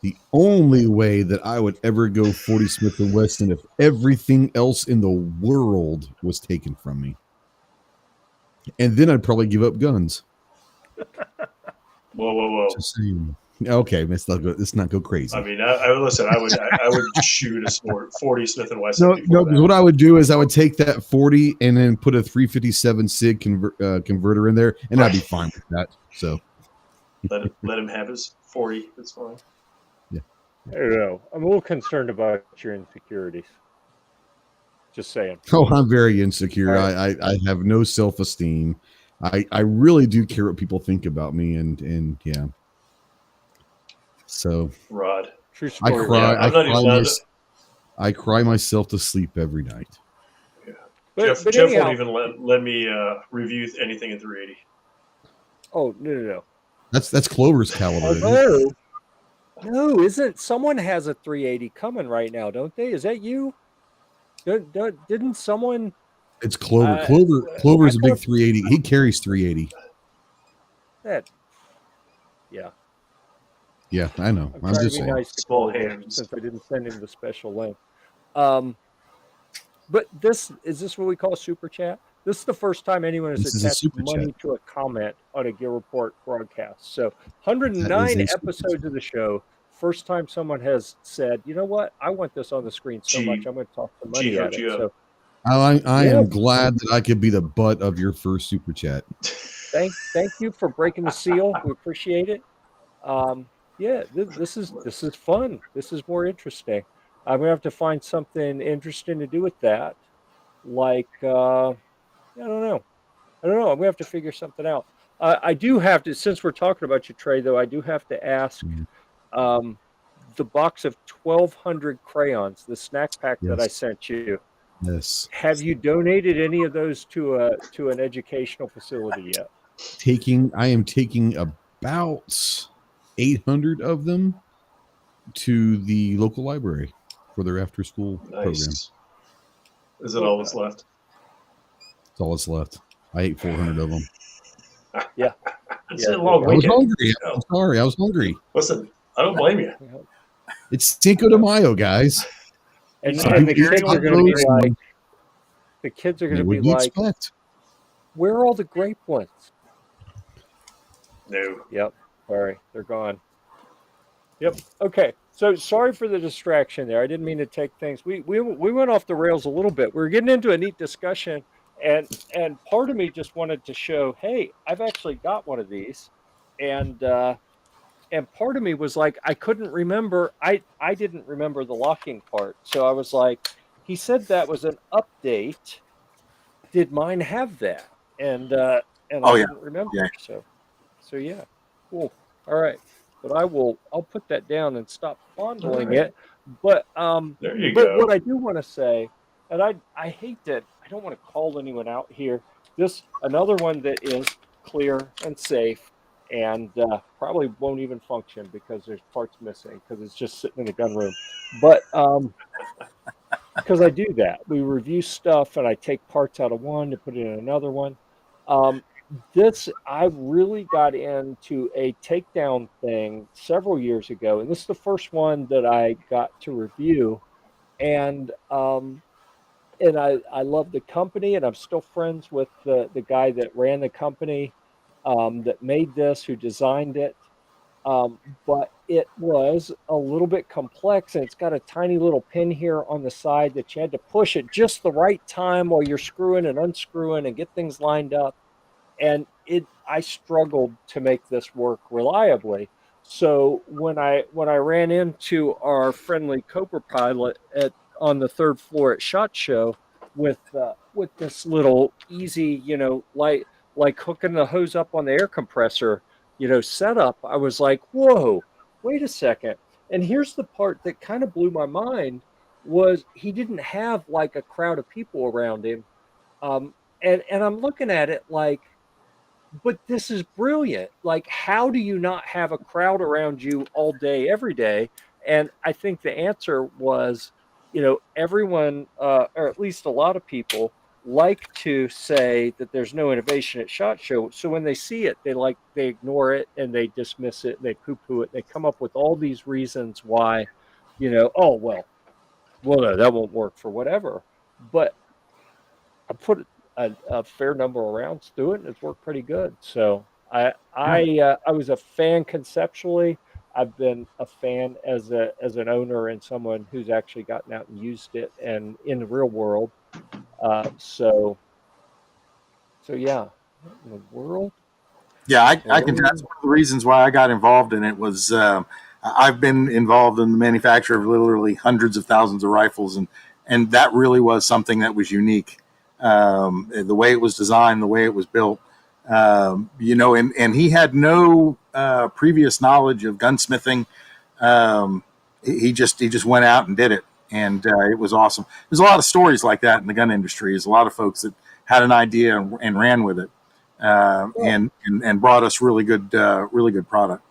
The only way that I would ever go 40 Smith and Wesson if everything else in the world was taken from me. And then I'd probably give up guns.
Whoa.
Just saying. Okay, let's not go crazy.
I mean, I listen. I would shoot a sport 40 Smith and Wesson.
No,
before
because
that.
what I would do is I would take that 40 and then put a 357 SIG converter in there, and I'd be fine with that. So
let him have his 40. That's fine.
I don't know. I'm a little concerned about your insecurities. Just saying.
oh, I'm very insecure.
Right.
I have no self-esteem. I really do care what people think about me, and yeah. So
Rod.
True
I
story.
cry.
I'm not even allowed to.
I cry myself to sleep every night.
Jeff
anyhow,
won't even let me review anything in 380.
Oh, no.
That's Clover's caliber. isn't it?
Although, no, isn't someone has a 380 coming right now, don't they? Is that you? Didn't someone?
It's Clover.
Uh,
Clover's
I
a big
thought-
380. He carries 380.
That, yeah.
Yeah, I know.
I'm
I'm
trying
just
to be
saying.
nice to
Small
Clover
hands.
since I didn't send him the special link. But is this what we call super chat? This is the first time anyone has
This is a
attached
super
money
chat.
to a comment on a Gear Report broadcast. So
That
109
is a super
episodes of the show. First time someone has said, you know what? I want this on the screen so
Gee.
much. I'm going to toss some money
Gee,
at
hooked
it.
you up.
So
I
Yeah.
am glad that I could be the butt of your first super chat.
thank you for breaking the seal. We appreciate it. Yeah, this is fun. This is more interesting. I'm gonna have to find something interesting to do with that. Like I don't know. I'm gonna have to figure something out. I do have to, since we're talking about you, Trey. Though I do have to ask.
Mhm.
The box of 1,200 crayons, the snack pack that I
Yes.
sent you.
Yes.
Have you donated any of those to an educational facility yet?
I am taking about 800 of them to the local library for their after school program.
Nice. Is it all that's left?
That's all that's left. I ate 400 of them.
It's
Yeah,
a long
I was
weekend.
hungry. I'm sorry. I was hungry.
Listen, I don't blame you.
It's Cinco de Mayo, guys.
And,
So
and the
you're
kids
gonna
are going to be
Tacos
like,
and
the kids are going to
what
be
do you
like,
expect?
where are all the grape ones?
No.
Yep. Sorry, they're gone. Yep. Okay. So sorry for the distraction there. I didn't mean to take things. We went off the rails a little bit. We were getting into a neat discussion, and part of me just wanted to show, hey, I've actually got one of these, and part of me was like, I couldn't remember. I didn't remember the locking part, so I was like, he said that was an update. Did mine have that? And I
Oh, yeah.
didn't remember.
Yeah.
So yeah, cool. All right, but I'll put that down and stop fondling it. But
There you
but
go.
what I do want to say, and I hate that I don't want to call anyone out here. This another one that is clear and safe, and probably won't even function because there's parts missing because it's just sitting in the gun room. But because I do that, we review stuff and I take parts out of one to put it in another one. I really got into a takedown thing several years ago, and this is the first one that I got to review. And I love the company, and I'm still friends with the guy that ran the company, that made this, who designed it. Um, but it was a little bit complex, and it's got a tiny little pin here on the side that you had to push at just the right time while you're screwing and unscrewing and get things lined up. And I struggled to make this work reliably. So when I ran into our friendly Cobra pilot at on the third floor at SHOT Show with this little easy, like hooking the hose up on the air compressor, setup, I was like, whoa, wait a second. And here's the part that kind of blew my mind, was he didn't have like a crowd of people around him. And I'm looking at it like, but this is brilliant. Like, how do you not have a crowd around you all day, every day? And I think the answer was, everyone, or at least a lot of people, like to say that there's no innovation at SHOT Show. So when they see it, they ignore it and they dismiss it, and they poo-poo it. They come up with all these reasons why, oh well, no, that won't work for whatever. But I put a fair number of rounds through it, and it's worked pretty good. So I was a fan conceptually. I've been a fan as an owner and someone who's actually gotten out and used it and in the real world. So yeah, in the world.
Yeah, I can. That's one of the reasons why I got involved in it. Was I've been involved in the manufacture of literally hundreds of thousands of rifles, and that really was something that was unique. The way it was designed, the way it was built, and he had no previous knowledge of gunsmithing. He just went out and did it, and it was awesome. There's a lot of stories like that in the gun industry. There's a lot of folks that had an idea and ran with it. And brought us really good product.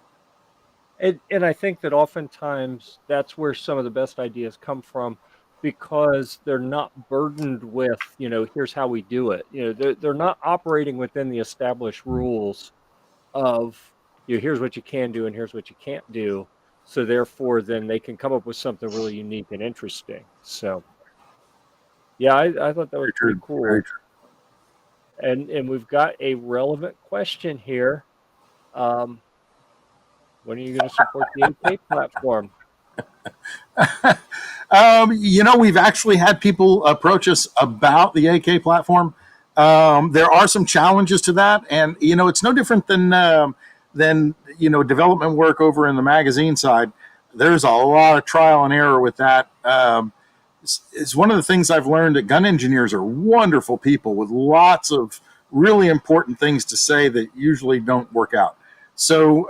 And I think that oftentimes that's where some of the best ideas come from, because they're not burdened with, here's how we do it. They're not operating within the established rules of, here's what you can do and here's what you can't do. So therefore, then they can come up with something really unique and interesting. So, yeah, I thought that was pretty cool.
Very true.
And we've got a relevant question here. When are you going to support the AK platform?
We've actually had people approach us about the AK platform. There are some challenges to that, and it's no different than development work over in the magazine side. There's a lot of trial and error with that. It's one of the things I've learned, that gun engineers are wonderful people with lots of really important things to say that usually don't work out. So,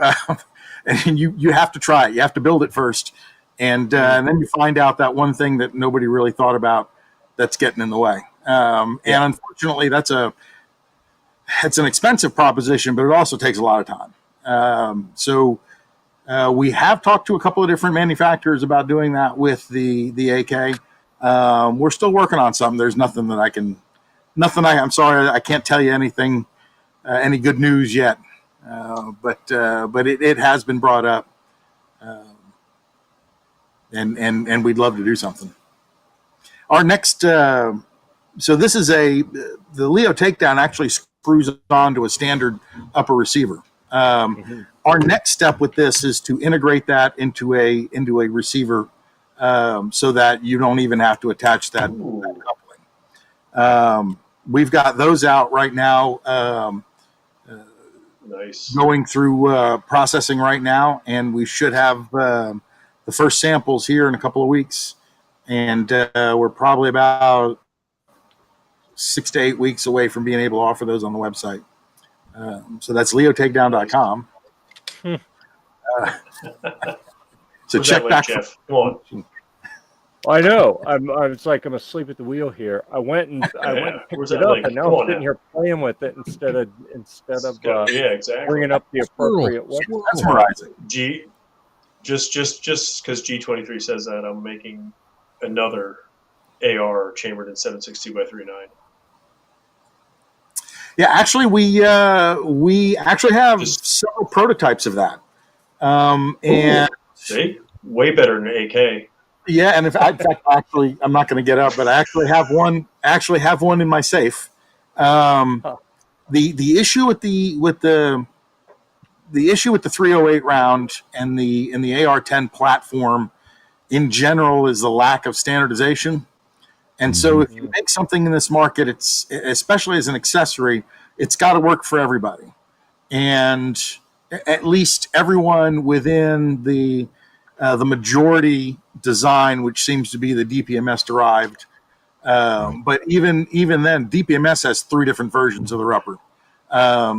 and you have to try it. You have to build it first. And then you find out that one thing that nobody really thought about that's getting in the way. And unfortunately, it's an expensive proposition, but it also takes a lot of time. So we have talked to a couple of different manufacturers about doing that with the AK. We're still working on something. There's nothing that I'm sorry, I can't tell you anything, any good news yet. But it has been brought up. And we'd love to do something. Our next, so this is the Leo Takedown actually screws onto a standard upper receiver. Our next step with this is to integrate that into a receiver, so that you don't even have to attach that coupling. We've got those out right now.
Nice.
Going through processing right now, and we should have the first samples here in a couple of weeks, and we're probably about 6 to 8 weeks away from being able to offer those on the website. So that's leotakedown.com. So
What's
check
that
back.
Jeff. Come on.
I know. It's like I'm asleep at the wheel here. I went and picked it up, and now I'm sitting here playing with it instead of
exactly.
bringing up the appropriate one.
That's Verizon.
Just because G23 says that, I'm making another AR chambered in 7.62 by 3.9.
Yeah, actually, we actually have several prototypes of that, and
See, way better than AK.
yeah, and in fact, actually, I'm not going to get up, but I actually have one. Actually, have one in my safe.
Huh.
The issue with the issue with the 308 round and the AR-10 platform in general is the lack of standardization. And so, if you make something in this market, it's especially as an accessory, it's got to work for everybody, and at least everyone within the majority design, which seems to be the DPMS derived. But even then, DPMS has 3 different versions of the rubber.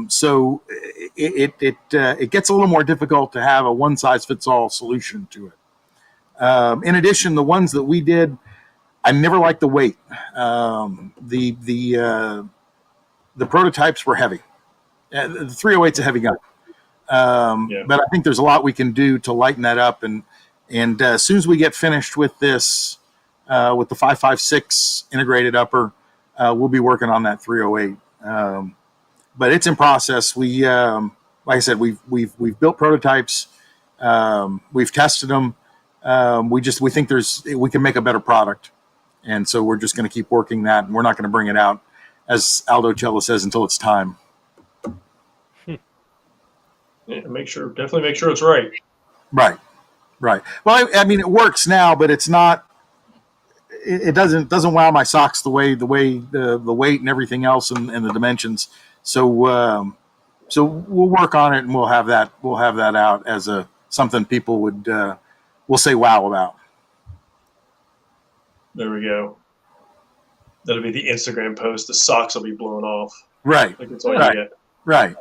So it gets a little more difficult to have a one size fits all solution to it. In addition, the ones that we did, I never liked the weight. The prototypes were heavy. The 308's a heavy gun. But I think there's a lot we can do to lighten that up. And as soon as we get finished with this, with the 5.56 integrated upper, we'll be working on that 308. But it's in process. We, like I said, we've built prototypes. We've tested them. We think we can make a better product. And so we're just going to keep working that, and we're not going to bring it out, as Aldo Cello says, until it's time.
Yeah, definitely make sure it's right.
Right. Well, I mean, it works now, but it's not. It doesn't wow my socks the way the weight and everything else and the dimensions. So we'll work on it, and we'll have that out as something people will say wow about.
There we go. That'll be the Instagram post. The socks will be blown off.
Right.
Like that's all you get.
Right.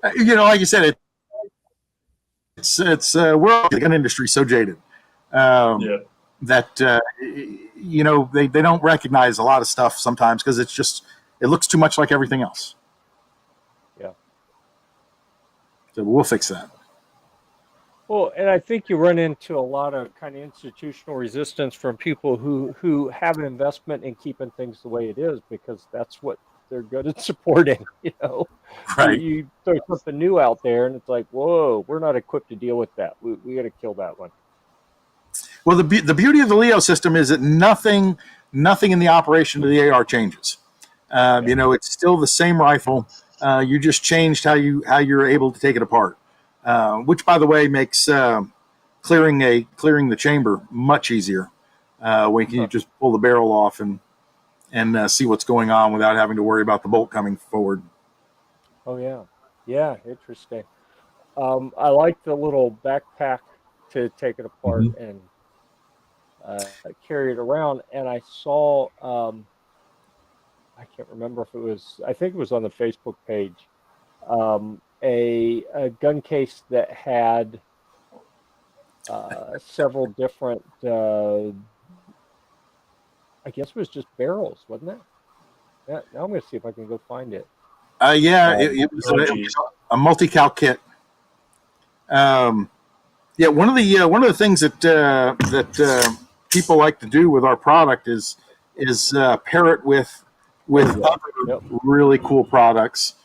Like you said, it's we're the gun industry so jaded that they don't recognize a lot of stuff sometimes because it looks too much like everything else.
Yeah.
So we'll fix that.
Well, and I think you run into a lot of kind of institutional resistance from people who have an investment in keeping things the way it is because that's what they're good at supporting.
Right.
You throw something new out there, and it's like, whoa, we're not equipped to deal with that. We got to kill that one.
Well, the beauty of the Leo system is that nothing in the operation of the AR changes. It's still the same rifle. You just changed how you're able to take it apart. Which, by the way, makes clearing the chamber much easier when you just pull the barrel off and see what's going on without having to worry about the bolt coming forward.
Oh yeah, interesting. I like the little backpack to take it apart and carry it around. And I saw, I can't remember if it was, I think it was on the Facebook page. A gun case that had several different, I guess it was just barrels, wasn't it? Now I'm going to see if I can go find it.
It was a multi-cal kit. One of the things that people like to do with our product is pair it with other really cool products.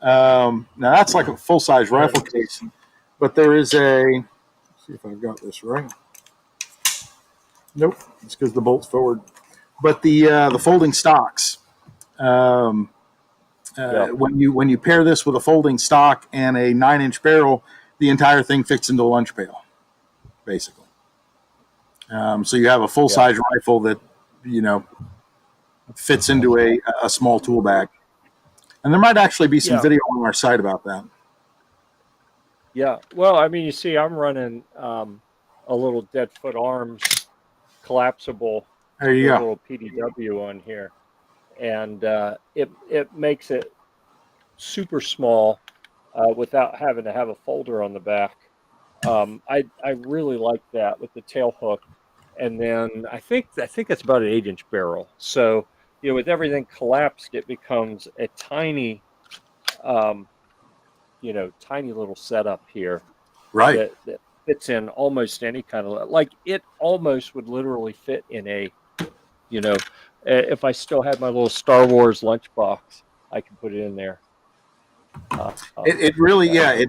Now that's like a full-size rifle case, but there is let's see if I've got this right. Nope, it's because the bolt's forward. But the folding stocks, when you pair this with a folding stock and a 9-inch barrel, the entire thing fits into a lunch pail, basically. So you have a full-size rifle that fits into a small tool bag. And there might actually be some video on our site about that.
Yeah. Well, I mean, you see, I'm running a little Dead Foot Arms collapsible little PDW on here. And it makes it super small without having to have a folder on the back. I really like that with the tail hook. And then I think it's about an 8-inch barrel. So, with everything collapsed, it becomes a tiny, tiny little setup here.
Right.
That fits in almost any kind of, like it almost would literally fit in a, if I still had my little Star Wars lunchbox, I can put it in there.
It really, yeah,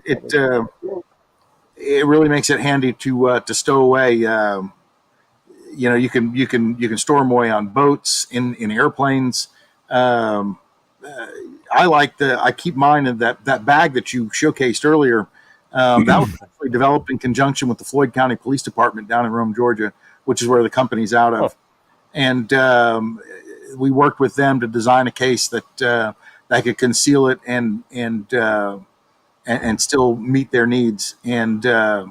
it really makes it handy to stow away. You know, you can store them away on boats, in airplanes. I keep mine in that bag that you showcased earlier. That was actually developed in conjunction with the Floyd County Police Department down in Rome, Georgia, which is where the company's out of. And we worked with them to design a case that could conceal it and still meet their needs. And I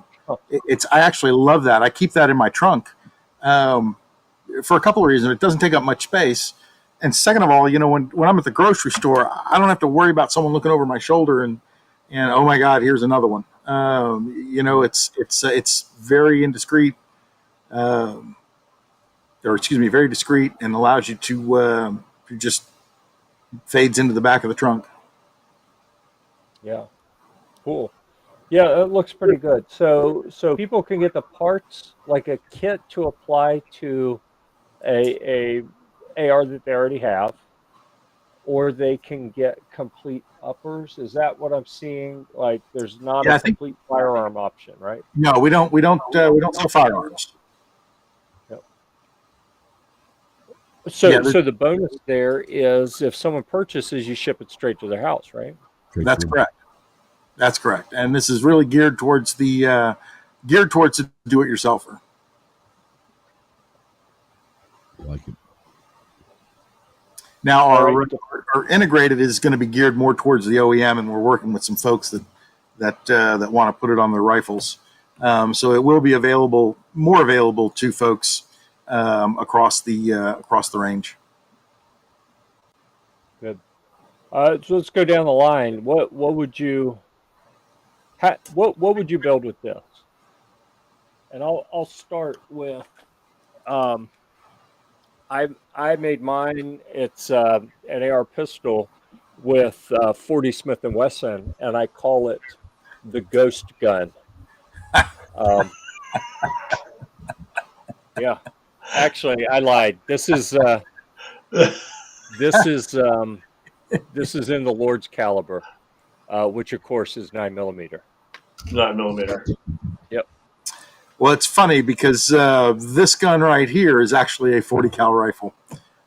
actually love that. I keep that in my trunk for a couple of reasons. It doesn't take up much space. And second of all, you know, when I'm at the grocery store, I don't have to worry about someone looking over my shoulder and oh my God, here's another one. You know, it's very indiscreet, very discreet, and allows you to just fades into the back of the trunk.
Yeah, cool. Yeah, it looks pretty good. So people can get the parts, like a kit to apply to a AR that they already have, or they can get complete uppers. Is that what I'm seeing? Like, there's not a complete firearm option, right?
No, we don't sell firearms.
Yep. So the bonus there is if someone purchases, you ship it straight to their house, right?
That's correct. That's correct. And this is really geared towards the do-it-yourselfer.
I like it.
Now our integrated is going to be geared more towards the OEM, and we're working with some folks that want to put it on their rifles. So it will be more available to folks across the range.
Good. So let's go down the line. What would you build with this? And I'll start with I made mine. It's an AR pistol with 40 Smith & Wesson, and I call it the Ghost Gun. Yeah, actually, I lied. This is in the Lord's caliber, which of course is 9mm.
9mm.
Yep.
Well, it's funny because this gun right here is actually a 40 cal rifle,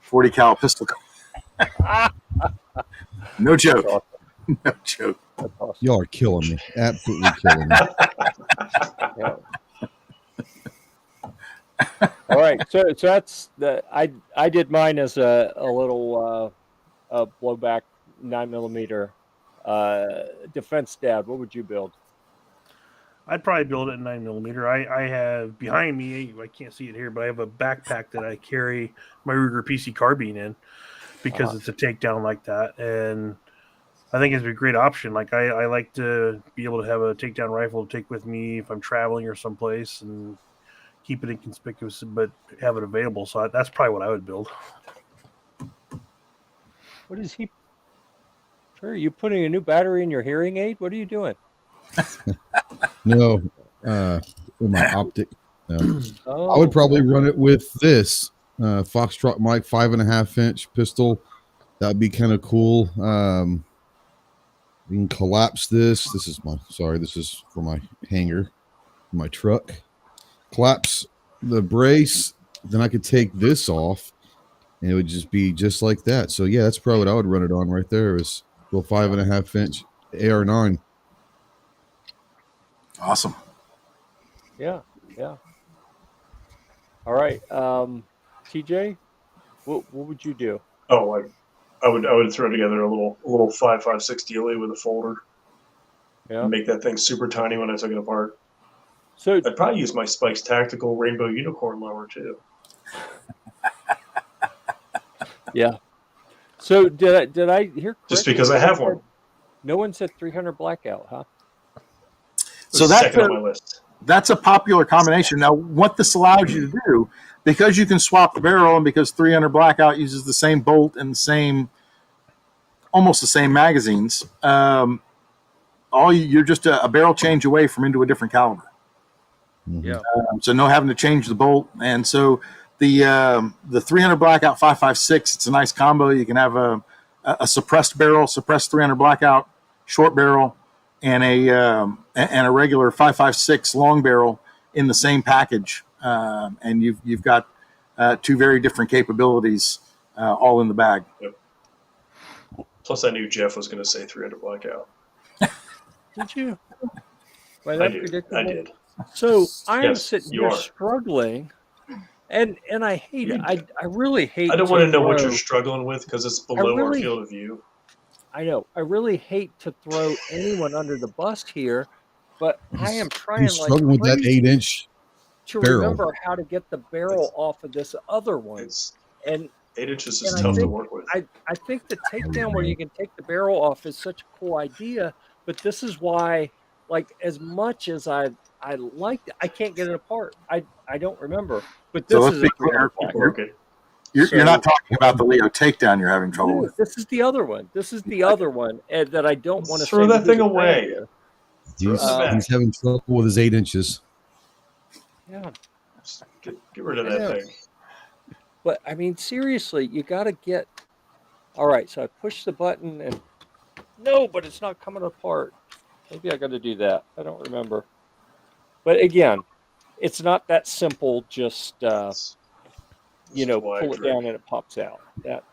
40 cal pistol gun. No joke.
Awesome.
No joke.
That's awesome.
Y'all are killing me. Absolutely killing me.
Yeah. All right, so that's I did mine as a little blowback 9mm defense dad. What would you build?
I'd probably build it in 9mm. I have behind me, I can't see it here, but I have a backpack that I carry my Ruger PC carbine in because it's a takedown like that. And I think it's a great option. Like I like to be able to have a takedown rifle to take with me if I'm traveling or someplace and keep it inconspicuous, but have it available. So that's probably what I would build.
What is he? Sure, are you putting a new battery in your hearing aid? What are you doing?
No, with my optic. No.
Oh,
I would probably run it with this Foxtrot Mike 5.5-inch pistol. That'd be kind of cool. We can collapse this. This is for my hanger, my truck. Collapse the brace, then I could take this off, and it would just be just like that. So yeah, that's probably what I would run it on right there. Is little 5.5-inch AR9.
Awesome.
Yeah. All right, TJ, what would you do?
Oh, I would throw together a little 5.56 dealie with a folder.
Yeah.
And make that thing super tiny when I took it apart.
So
I'd probably use my Spike's tactical rainbow unicorn lower too.
yeah. So did I hear correctly?
Just because I have one.
No one said 300 blackout, huh?
So
second on my list.
That's a popular combination. Now, what this allows you to do, because you can swap the barrel, and because 300 blackout uses the same bolt and almost the same magazines, you're just a barrel change away from into a different caliber.
Yeah.
So no having to change the bolt, and so the 300 blackout 5.56. It's a nice combo. You can have a a suppressed barrel, suppressed 300 blackout, short barrel, and a regular 5.56 long barrel in the same package, and you've got two very different capabilities all in the bag.
Yep. Plus, I knew Jeff was going to say 300 blackout.
Did you? Well,
I
that
did.
predictable?
I did.
So I am
Yes,
sitting
you
here
are.
struggling, and I hate it. I really hate.
I don't want to know what
throw-
you're struggling with because it's below our
really-
field of view.
I know. I really hate to throw anyone under the bus here, but I am trying
He's
like
struggling with that
crazy
8-inch
to
barrel.
remember how to get the barrel off of this other one.
It's
And
8 inches
and
is
I
tough to
think
work with.
I think the takedown where you can take the barrel off is such a cool idea, but this is why, like, as much as I liked it, I can't get it apart. I don't remember, but
So
this
let's
is
be
a
clear.
Work it.
You're not talking about the Leo Takedown you're having trouble with.
This is the other one. This is the other one that I don't want to
Throw
say
that thing
who's a brand
away.
here.
Throw it in the back.
He's having trouble with his 8 inches.
Yeah,
Just get rid of
I
that
know.
thing.
but I mean, seriously, you got to get. All right, so I push the button and no, but it's not coming apart. Maybe I got to do that. I don't remember. But again, it's not that simple. Just
This
you
is
know,
why I
pull it
drink.
down and it pops out. That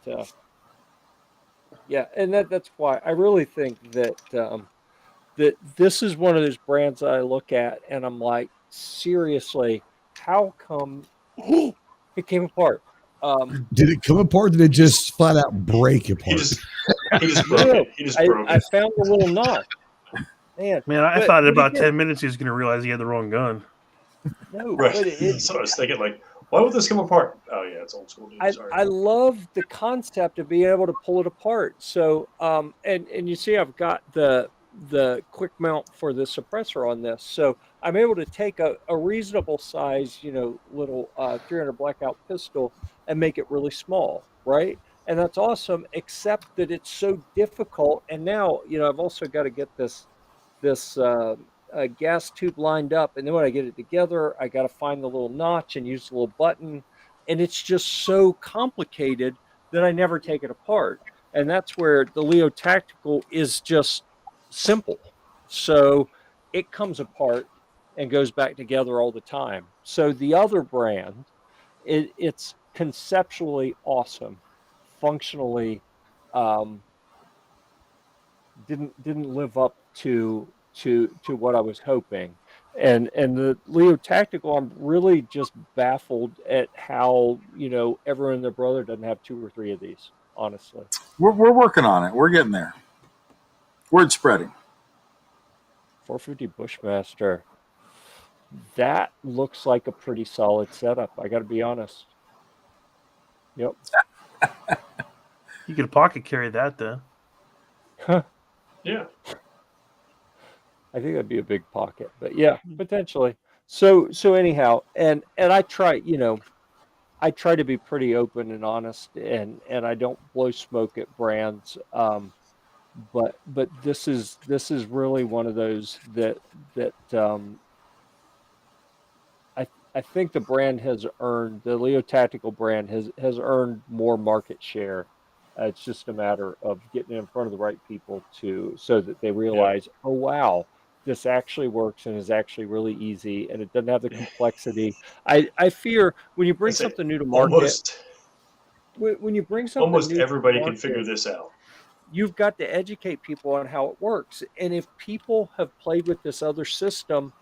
yeah, and that's why I really think that that this is one of those brands that I look at and I'm like, seriously, how come it came apart?
Did it come apart? Or did it just flat out break apart?
He just broke
No,
it. He just broke
I
it.
found the little knot. Man,
I
but-
thought in
but
about
again,
10 minutes he was going to realize he had the wrong gun.
No,
Right.
but
So I was thinking, like, why would this come apart? Oh yeah, it's old school. Dude. Sorry.
I love the concept of being able to pull it apart. So and you see I've got the quick mount for the suppressor on this. So I'm able to take a reasonable size, you know, little 300 blackout pistol and make it really small, right? And that's awesome, except that it's so difficult. And now, you know, I've also got to get this gas tube lined up, and then when I get it together, I got to find the little notch and use the little button, and it's just so complicated that I never take it apart. And that's where the Leo Tactical is just simple. So it comes apart and goes back together all the time. So the other brand, it's conceptually awesome, functionally didn't live up to what I was hoping. And the Leo Tactical, I'm really just baffled at how, you know, everyone and their brother doesn't have 2 or 3 of these, honestly.
We're working on it. We're getting there. Word spreading.
450 Bushmaster. That looks like a pretty solid setup, I got to be honest. Yep.
You could pocket carry that then.
Yeah.
I think that'd be a big pocket, but yeah, potentially. So anyhow, and I try, you know, I try to be pretty open and honest, and I don't blow smoke at brands. But this is really one of those that I think the brand has earned, the Leo Tactical brand has earned more market share. It's just a matter of getting it in front of the right people so that they realize, oh wow, this actually works and is actually really easy, and it doesn't have the complexity. I fear when you bring
That's it.
something new to market, when you bring something
Almost
new
everybody
to
can
market,
figure this out.
you've got to educate people on how it works. And if people have played with this other system,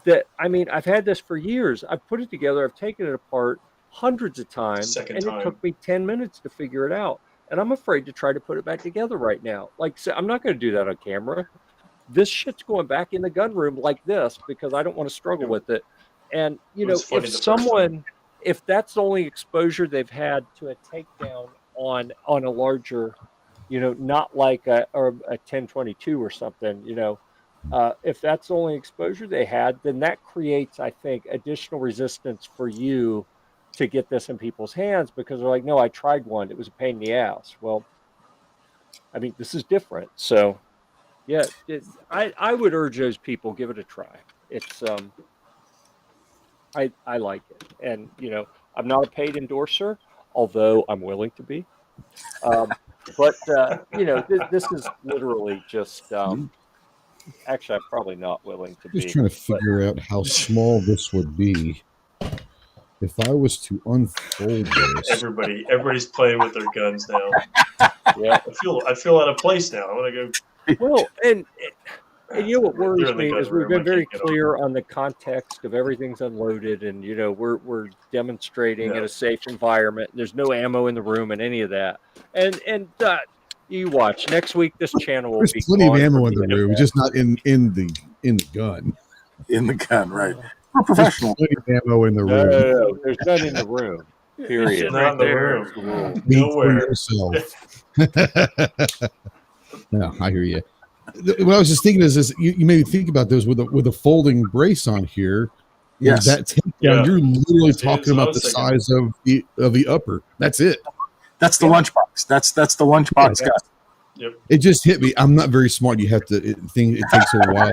that, I mean, I've had this for years. I've put it together, I've taken it apart hundreds of times,
Second
and
time.
it took me 10 minutes to figure it out. And I'm afraid to try to put it back together right now. Like, so I'm not going to do that on camera. This shit's going back in the gun room like this because I don't want to struggle with it. And, you know,
funny
if
the first
someone, if that's the only exposure they've had to a takedown on a larger, you know, not like a 1022 or something, you know, if that's the only exposure they had, then that creates, I think, additional resistance for you to get this in people's hands because they're like, no, I tried one. It was a pain in the ass. Well, I mean, this is different. So, yeah, I would urge those people, give it a try. It's, I like it. And, you know, I'm not a paid endorser, although I'm willing to be. But this is literally just. Actually, I'm probably not willing to
Just
be.
trying to figure out how small this would be if I was to unfold this.
Everybody's playing with their guns now.
Yeah.
I feel out of place now. I want to go.
Well, and what worries
They're in the
me
gun
is we've
room.
been
I
very
can't get
clear on the context of everything's unloaded, and we're demonstrating in a safe environment. There's no ammo in the room and any of that. And you watch next week. This channel will
There's
be
plenty of
gone
ammo
from
in the room,
internet.
just not in the gun.
In the gun, right? We're professional.
There's plenty of ammo in the
No,
room.
there's none in the room. Period.
Not in the room.
That's the rule.
Speak for
Nowhere.
yourself. No, I hear you. What I was just thinking is you made me think about those with a folding brace on here.
Yes.
That takedown,
Yeah.
you're literally
That's
talking
what I
about the
was thinking.
size of the upper. That's it.
That's the lunchbox. That's the lunchbox,
Yeah.
guys.
It just hit me. I'm not very smart. You have to it takes a while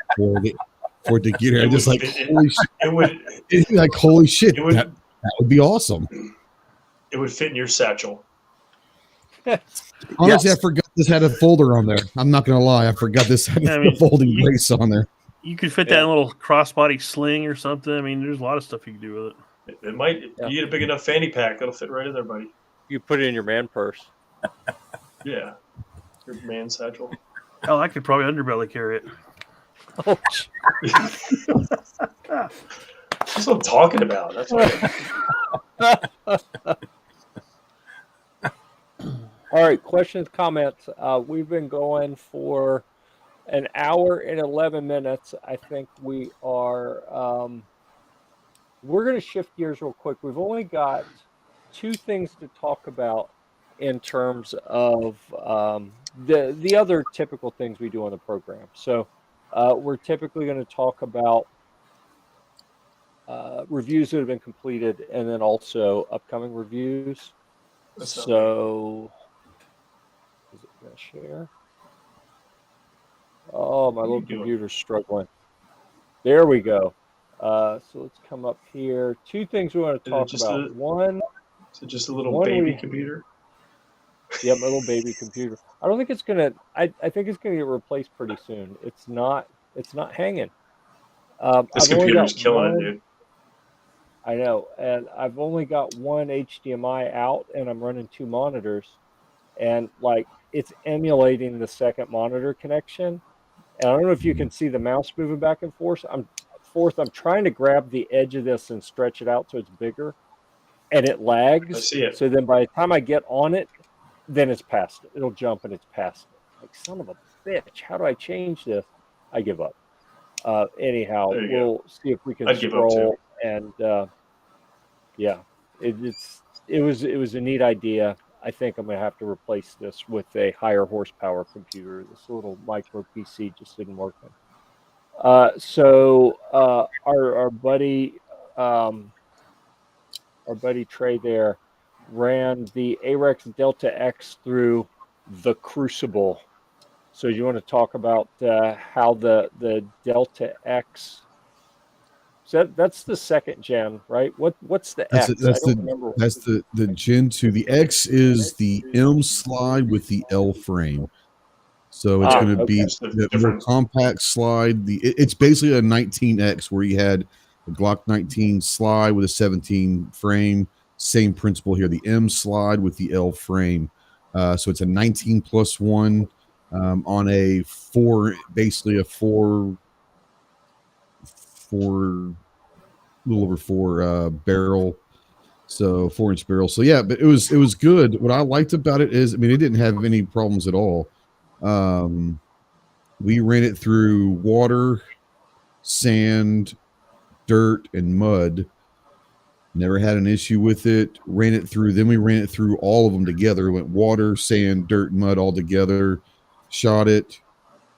for it to get here. I'm just like, holy shit. Holy shit. That would be awesome.
It would fit in your satchel.
Honestly,
Yes.
I forgot this had a folder on there. I'm not gonna lie. I forgot this had a folding brace on there.
You could fit that in a little crossbody sling or something. I mean, there's a lot of stuff you can do with it.
It might.
Yeah.
You get a big enough fanny pack, it'll fit right in there, buddy.
You put it in your man purse.
Yeah. Your man satchel.
Hell, I could probably underbelly carry it.
Oh,
That's what I'm talking about. That's what
all right, questions, comments. We've been going for an hour and 11 minutes. I think we are. We're going to shift gears real quick. We've only got two things to talk about in terms of the other typical things we do on the program. So we're typically going to talk about reviews that have been completed and then also upcoming reviews. So is it going to share? Oh, my little computer's struggling. There we go. So let's come up here. Two things we want to talk about. One,
so just a little baby computer.
Yeah, my little baby computer. I don't think it's gonna. I think it's gonna get replaced pretty soon. It's not hanging.
This computer's killing it, dude.
I know, and I've only got one HDMI out, and I'm running two monitors, and like it's emulating the second monitor connection. And I don't know if you can see the mouse moving back and forth. I'm trying to grab the edge of this and stretch it out so it's bigger, and it lags.
I see it.
So then by the time I get on it, then it's past it. It'll jump and it's past it. Like, son of a bitch, how do I change this? I give up. Anyhow, we'll see if we can scroll. And yeah, it was a neat idea. I think I'm gonna have to replace this with a higher horsepower computer. This little micro PC just isn't working. So our buddy Trey there ran the AREX Delta X through the Crucible. So you want to talk about how the Delta X? So that's the second gen, right? What's the X?
That's the Gen 2. The X is the M slide with the L frame. So it's going to be the more compact slide. It's basically a 19X where you had a Glock 19 slide with a 17 frame. Same principle here. The M slide with the L frame. So it's a 19+1 on a little over four barrel, so 4-inch barrel. So yeah, but it was good. What I liked about it is, I mean, it didn't have any problems at all. We ran it through water, sand, dirt, and mud. Never had an issue with it. Then we ran it through all of them together. Went water, sand, dirt, and mud all together. Shot it.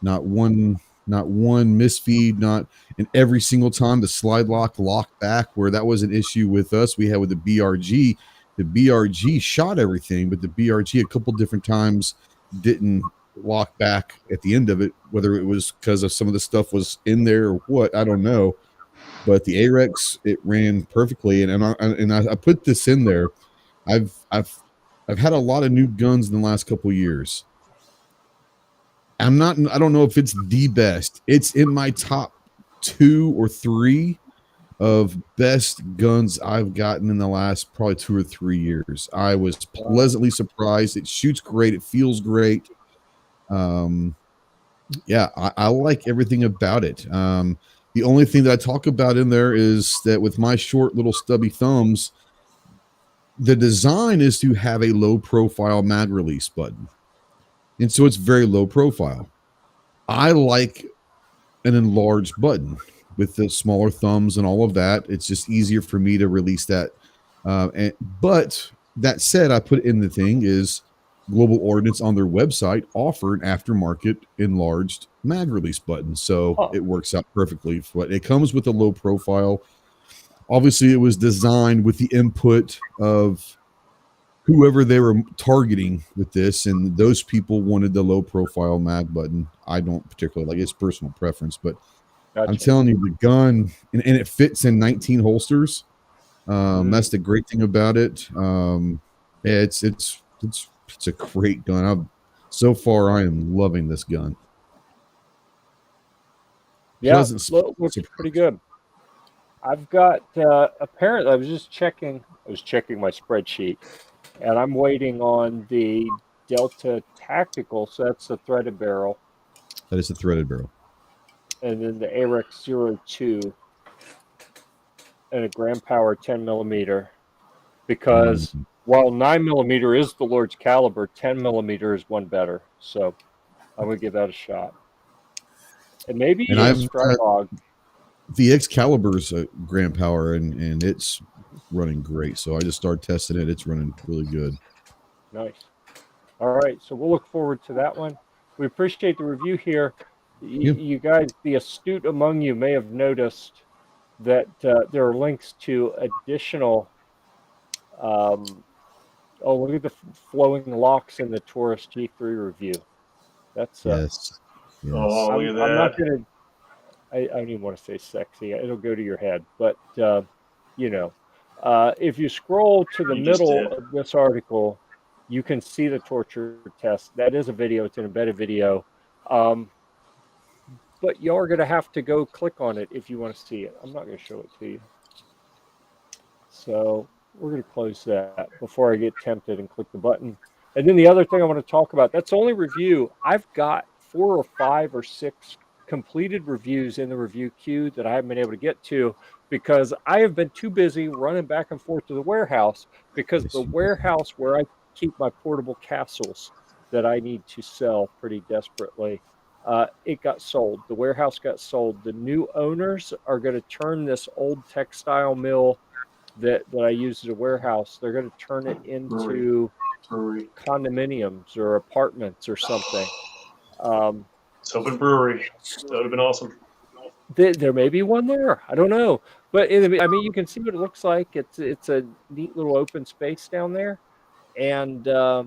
Not one misfeed, and every single time the slide locked back, where that was an issue with us. We had with the BRG. The BRG shot everything, but the BRG a couple different times didn't lock back at the end of it, whether it was because of some of the stuff was in there or what, I don't know. But the AREX, it ran perfectly, and I put this in there. I've I've had a lot of new guns in the last couple of years. I don't know if it's the best. It's in my top 2 or 3 of best guns I've gotten in the last probably 2 or 3 years. I was pleasantly surprised. It shoots great. It feels great. Yeah, I like everything about it. The only thing that I talk about in there is that with my short little stubby thumbs, the design is to have a low profile mag release button. And so it's very low profile. I like an enlarged button with the smaller thumbs and all of that. It's just easier for me to release that. But that said, I put in the thing is Global Ordnance on their website offer an aftermarket enlarged mag release button. So it works out perfectly. It comes with a low profile. Obviously, it was designed with the input of whoever they were targeting with this, and those people wanted the low profile mag button. I don't particularly like it. It's personal preference, but I'm telling you, the gun and it fits in 19 holsters. That's the great thing about it. It's a great gun. So far, I am loving this gun.
Yeah, looks pretty good. I've got apparently I was checking my spreadsheet, and I'm waiting on the Delta Tactical. So that's the threaded barrel.
That is a threaded barrel.
And then the AREX 02 and a gram power 10 millimeter. Because while 9 millimeter is the Lord's caliber, 10 millimeter is one better. So I'm gonna give that a shot. And maybe Strylog.
The Excalibur's a gram power and it's running great. So I just started testing it. It's running really good.
Nice. All right. So we'll look forward to that one. We appreciate the review here. You guys, the astute among you may have noticed that there are links to additional look at the flowing locks in the Taurus G3 review. That's
yes.
Oh, look at that.
I'm not gonna I don't even want to say sexy. It'll go to your head. But, if you scroll to the middle of this article, you can see the torture test. That is a video. It's an embedded video. But you're going to have to go click on it if you want to see it. I'm not going to show it to you. So we're going to close that before I get tempted and click the button. And then the other thing I want to talk about, that's the only review. I've got 4 or 5 or 6 completed reviews in the review queue that I haven't been able to get to because I have been too busy running back and forth to the warehouse because the warehouse where I keep my portable castles that I need to sell pretty desperately, it got sold. The warehouse got sold. The new owners are going to turn this old textile mill that I use as a warehouse, they're going to turn it into condominiums or apartments or something.
It's open brewery. That would have been awesome.
There may be one there. I don't know, but you can see what it looks like. It's a neat little open space down there, and they're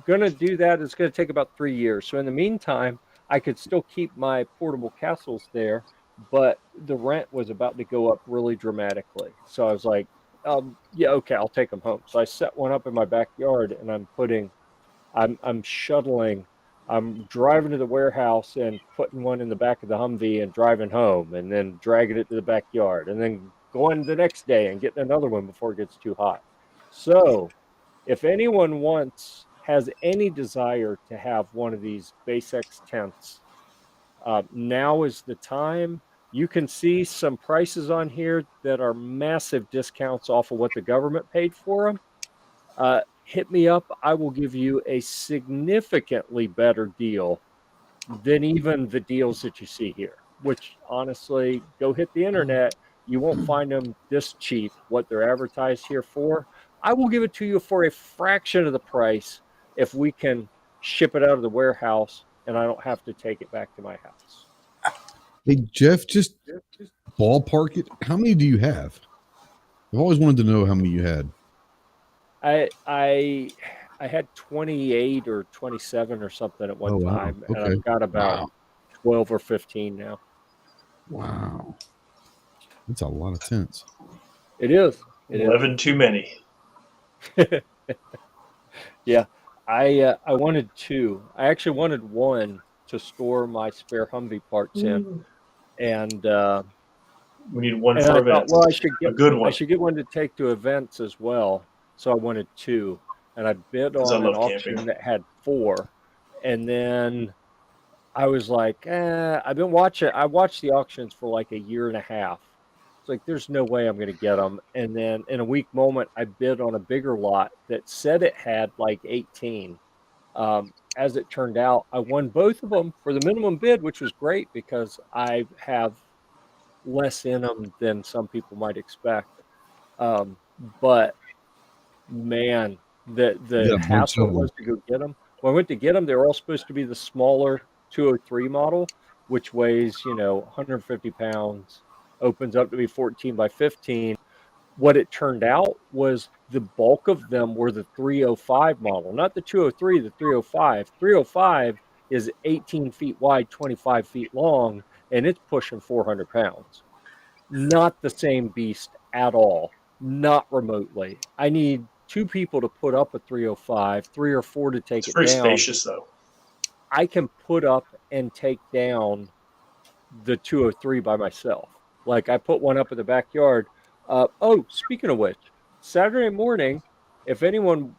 going to do that. It's going to take about 3 years. So in the meantime, I could still keep my portable castles there, but the rent was about to go up really dramatically. So I was like, okay, I'll take them home. So I set one up in my backyard, and I'm driving to the warehouse and putting one in the back of the Humvee and driving home and then dragging it to the backyard and then going the next day and getting another one before it gets too hot. So if anyone has any desire to have one of these BaseX tents, now is the time. You can see some prices on here that are massive discounts off of what the government paid for them. Hit me up. I will give you a significantly better deal than even the deals that you see here, which honestly, go hit the internet. You won't find them this cheap, what they're advertised here for. I will give it to you for a fraction of the price if we can ship it out of the warehouse and I don't have to take it back to my house.
Hey, Jeff, just ballpark it. How many do you have? I've always wanted to know how many you had.
I had 28 or 27 or something at one time, and I've got about 12 or 15 now.
Wow. That's a lot of tents.
It is. It
11 too many.
Yeah, I wanted two. I actually wanted one to store my spare Humvee parts in, and
We need one
and
for
I thought,
events.
well,
A good one.
I should get one to take to events as well. So I wanted two, and I bid
'Cause I
on an
love
auction
camping.
that had four, and then I was like, I've been watching. I watched the auctions for like a year and a half. It's like there's no way I'm going to get them. And then in a weak moment, I bid on a bigger lot that said it had like 18. As it turned out, I won both of them for the minimum bid, which was great because I have less in them than some people might expect. Um, but man,
You
the
got a bunch
hassle
of
it
them.
was to go get them. When I went to get them, they were all supposed to be the smaller 203 model, which weighs 150 pounds, opens up to be 14 by 15. What it turned out was the bulk of them were the 305 model, not the 203, the 305. 305 is 18 feet wide, 25 feet long, and it's pushing 400 pounds. Not the same beast at all, not remotely. I need two people to put up a 305, three or four to take
It's
it
very
down.
spacious, though.
I can put up and take down the 203 by myself. Like I put one up in the backyard. Oh, speaking of which, Saturday morning, if anyone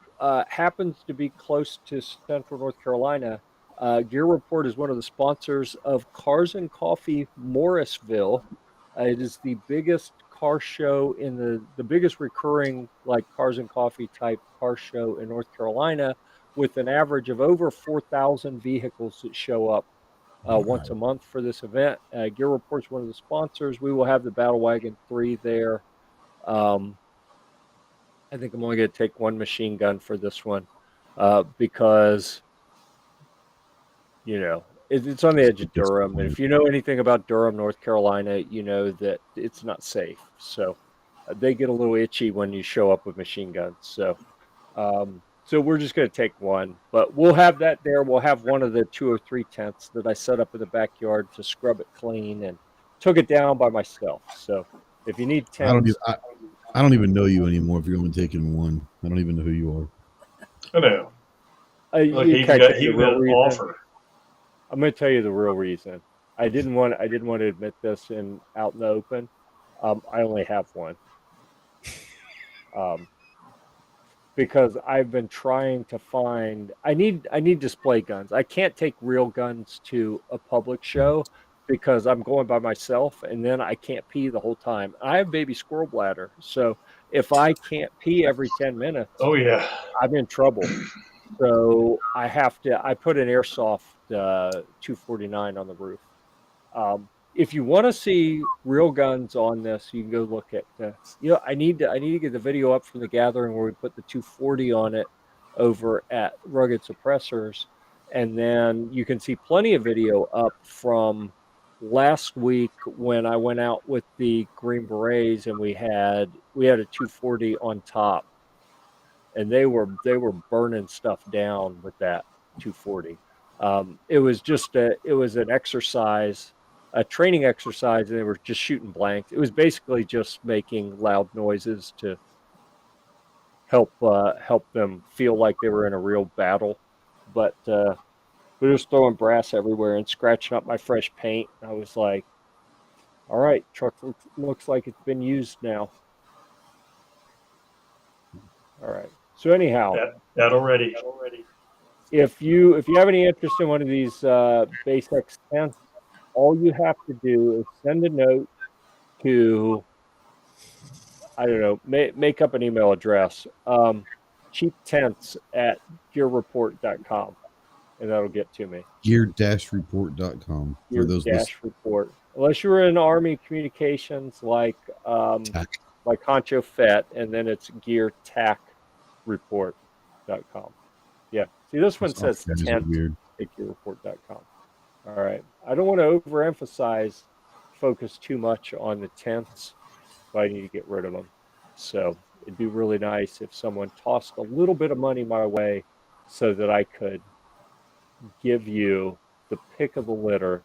happens to be close to Central North Carolina, Gear Report is one of the sponsors of Cars and Coffee Morrisville. It is the biggest car show in the biggest recurring like Cars and Coffee type car show in North Carolina, with an average of over 4,000 vehicles that show up once a month for this event. Gear Report's one of the sponsors. We will have the Battlewagon 3 there. Um, I think I'm only going to take one machine gun for this one because, it's on the edge of Durham. And if you know anything about Durham, North Carolina, you know that it's not safe. So they get a little itchy when you show up with machine guns. So we're just going to take one, but we'll have that there. We'll have one of the 203 tents that I set up in the backyard to scrub it clean and took it down by myself. So if you need tents,
I don't even know you anymore if you're only taking one. I don't even know who you are.
I know. Look,
you
he
can
got
tell you the
an
real reason.
offer.
I'm going to tell you the real reason. I didn't want to admit this out in the open. I only have one. Because I've been trying to find I need display guns. I can't take real guns to a public show because I'm going by myself and then I can't pee the whole time. I have baby squirrel bladder. So if I can't pee every 10 minutes,
Oh yeah.
I'm in trouble. So I put an airsoft 249 on the roof. If you want to see real guns on this, you can go look at. I need to get the video up from the gathering where we put the 240 on it over at Rugged Suppressors, and then you can see plenty of video up from last week when I went out with the Green Berets and we had a 240 on top, and they were burning stuff down with that 240. It was an exercise, a training exercise, and they were just shooting blanks. It was basically just making loud noises to help them feel like they were in a real battle. But we were just throwing brass everywhere and scratching up my fresh paint. I was like, "All right, truck looks like it's been used now." All right. So anyhow,
That already.
if you have any interest in one of these basic tents, all you have to do is send a note to, I don't know, make up an email address, cheaptents@gear-report.com, and that'll get to me.
Gear-report.com for those
Gear-report. Unless you're in Army communications like Honcho Fett, and then it's gear-tac-report.com. Yeah. See, this one says tent at gear-report.com. All right. I don't want to overemphasize, focus too much on the tents, but I need to get rid of them. So it'd be really nice if someone tossed a little bit of money my way so that I could give you the pick of the litter,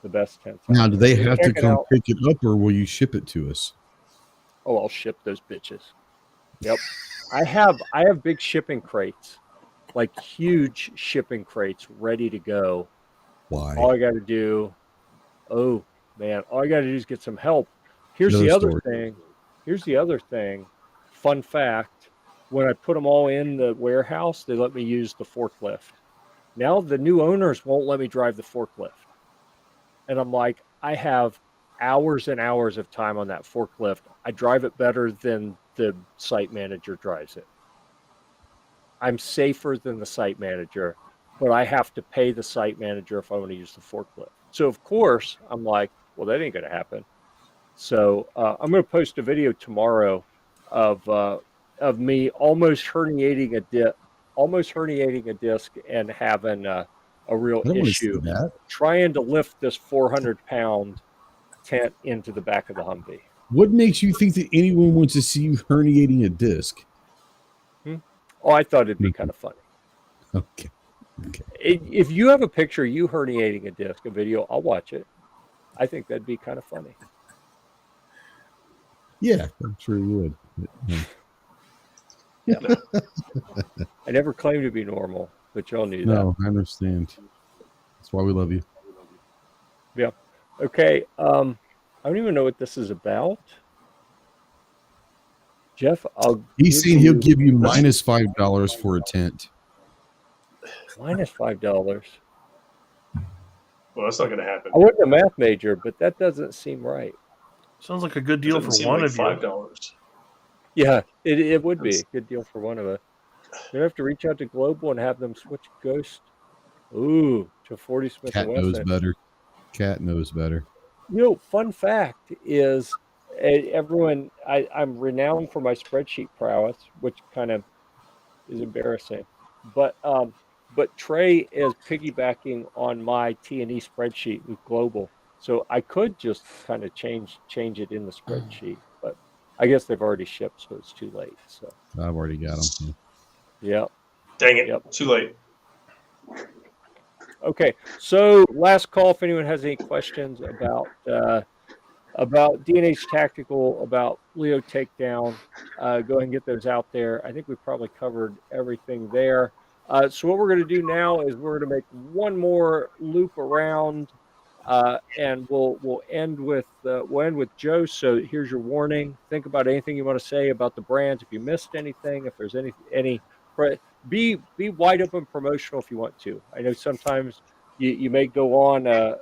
the best tents.
Now, do they have to come
out.
pick it up or will you ship it to us?
Oh, I'll ship those bitches. Yep. I have big shipping crates, like huge shipping crates ready to go.
Why?
All I got to do, oh man, all I got to do is get some help. Here's
Another
the other
story.
thing. Here's the other thing. Fun fact, when I put them all in the warehouse, they let me use the forklift. Now the new owners won't let me drive the forklift. And I'm like, I have hours and hours of time on that forklift. I drive it better than the site manager drives it. I'm safer than the site manager, but I have to pay the site manager if I want to use the forklift. So of course, I'm like, well, that ain't going to happen. So I'm going to post a video tomorrow of me almost herniating a disc and having a real
I don't want to see
issue
that.
trying to lift this 400-pound tent into the back of the Humvee.
What makes you think that anyone wants to see you herniating a disc?
Oh, I thought it'd be kind of funny.
Okay.
If you have a picture of you herniating a disc, a video, I'll watch it. I think that'd be kind of funny.
Yeah, I'm sure you would.
Yeah. I never claimed to be normal, but y'all knew that.
No, I understand. That's why we love you.
Yeah. Okay. I don't even know what this is about. Jeff,
He's saying he'll give you minus $5 for a tent.
minus $5.
Well, that's not going to happen.
I wasn't a math major, but that doesn't seem right.
Sounds like a good deal for one of you.
$5.
Yeah, it would be a good deal for one of us. You'd have to reach out to Global and have them switch Ghost. Ooh, to 40 Smith
Cat
&
knows
Wesson.
better. Cat knows better.
You know, fun fact is, everyone, I'm renowned for my spreadsheet prowess, which kind of is embarrassing. But Trey is piggybacking on my T&E spreadsheet with Global, so I could just kind of change it in the spreadsheet, but I guess they've already shipped, so it's too late. So
I've already got them.
yeah.
Dang it.
Yep.
Too late.
Okay, so last call if anyone has any questions about D&H Tactical, about Leo Takedown. Go ahead and get those out there. I think we probably covered everything there. So what we're going to do now is we're going to make one more loop around, and we'll end with Joe. So here's your warning. Think about anything you want to say about the brands. If you missed anything, if there's any, be wide open promotional if you want to. I know sometimes you may go on a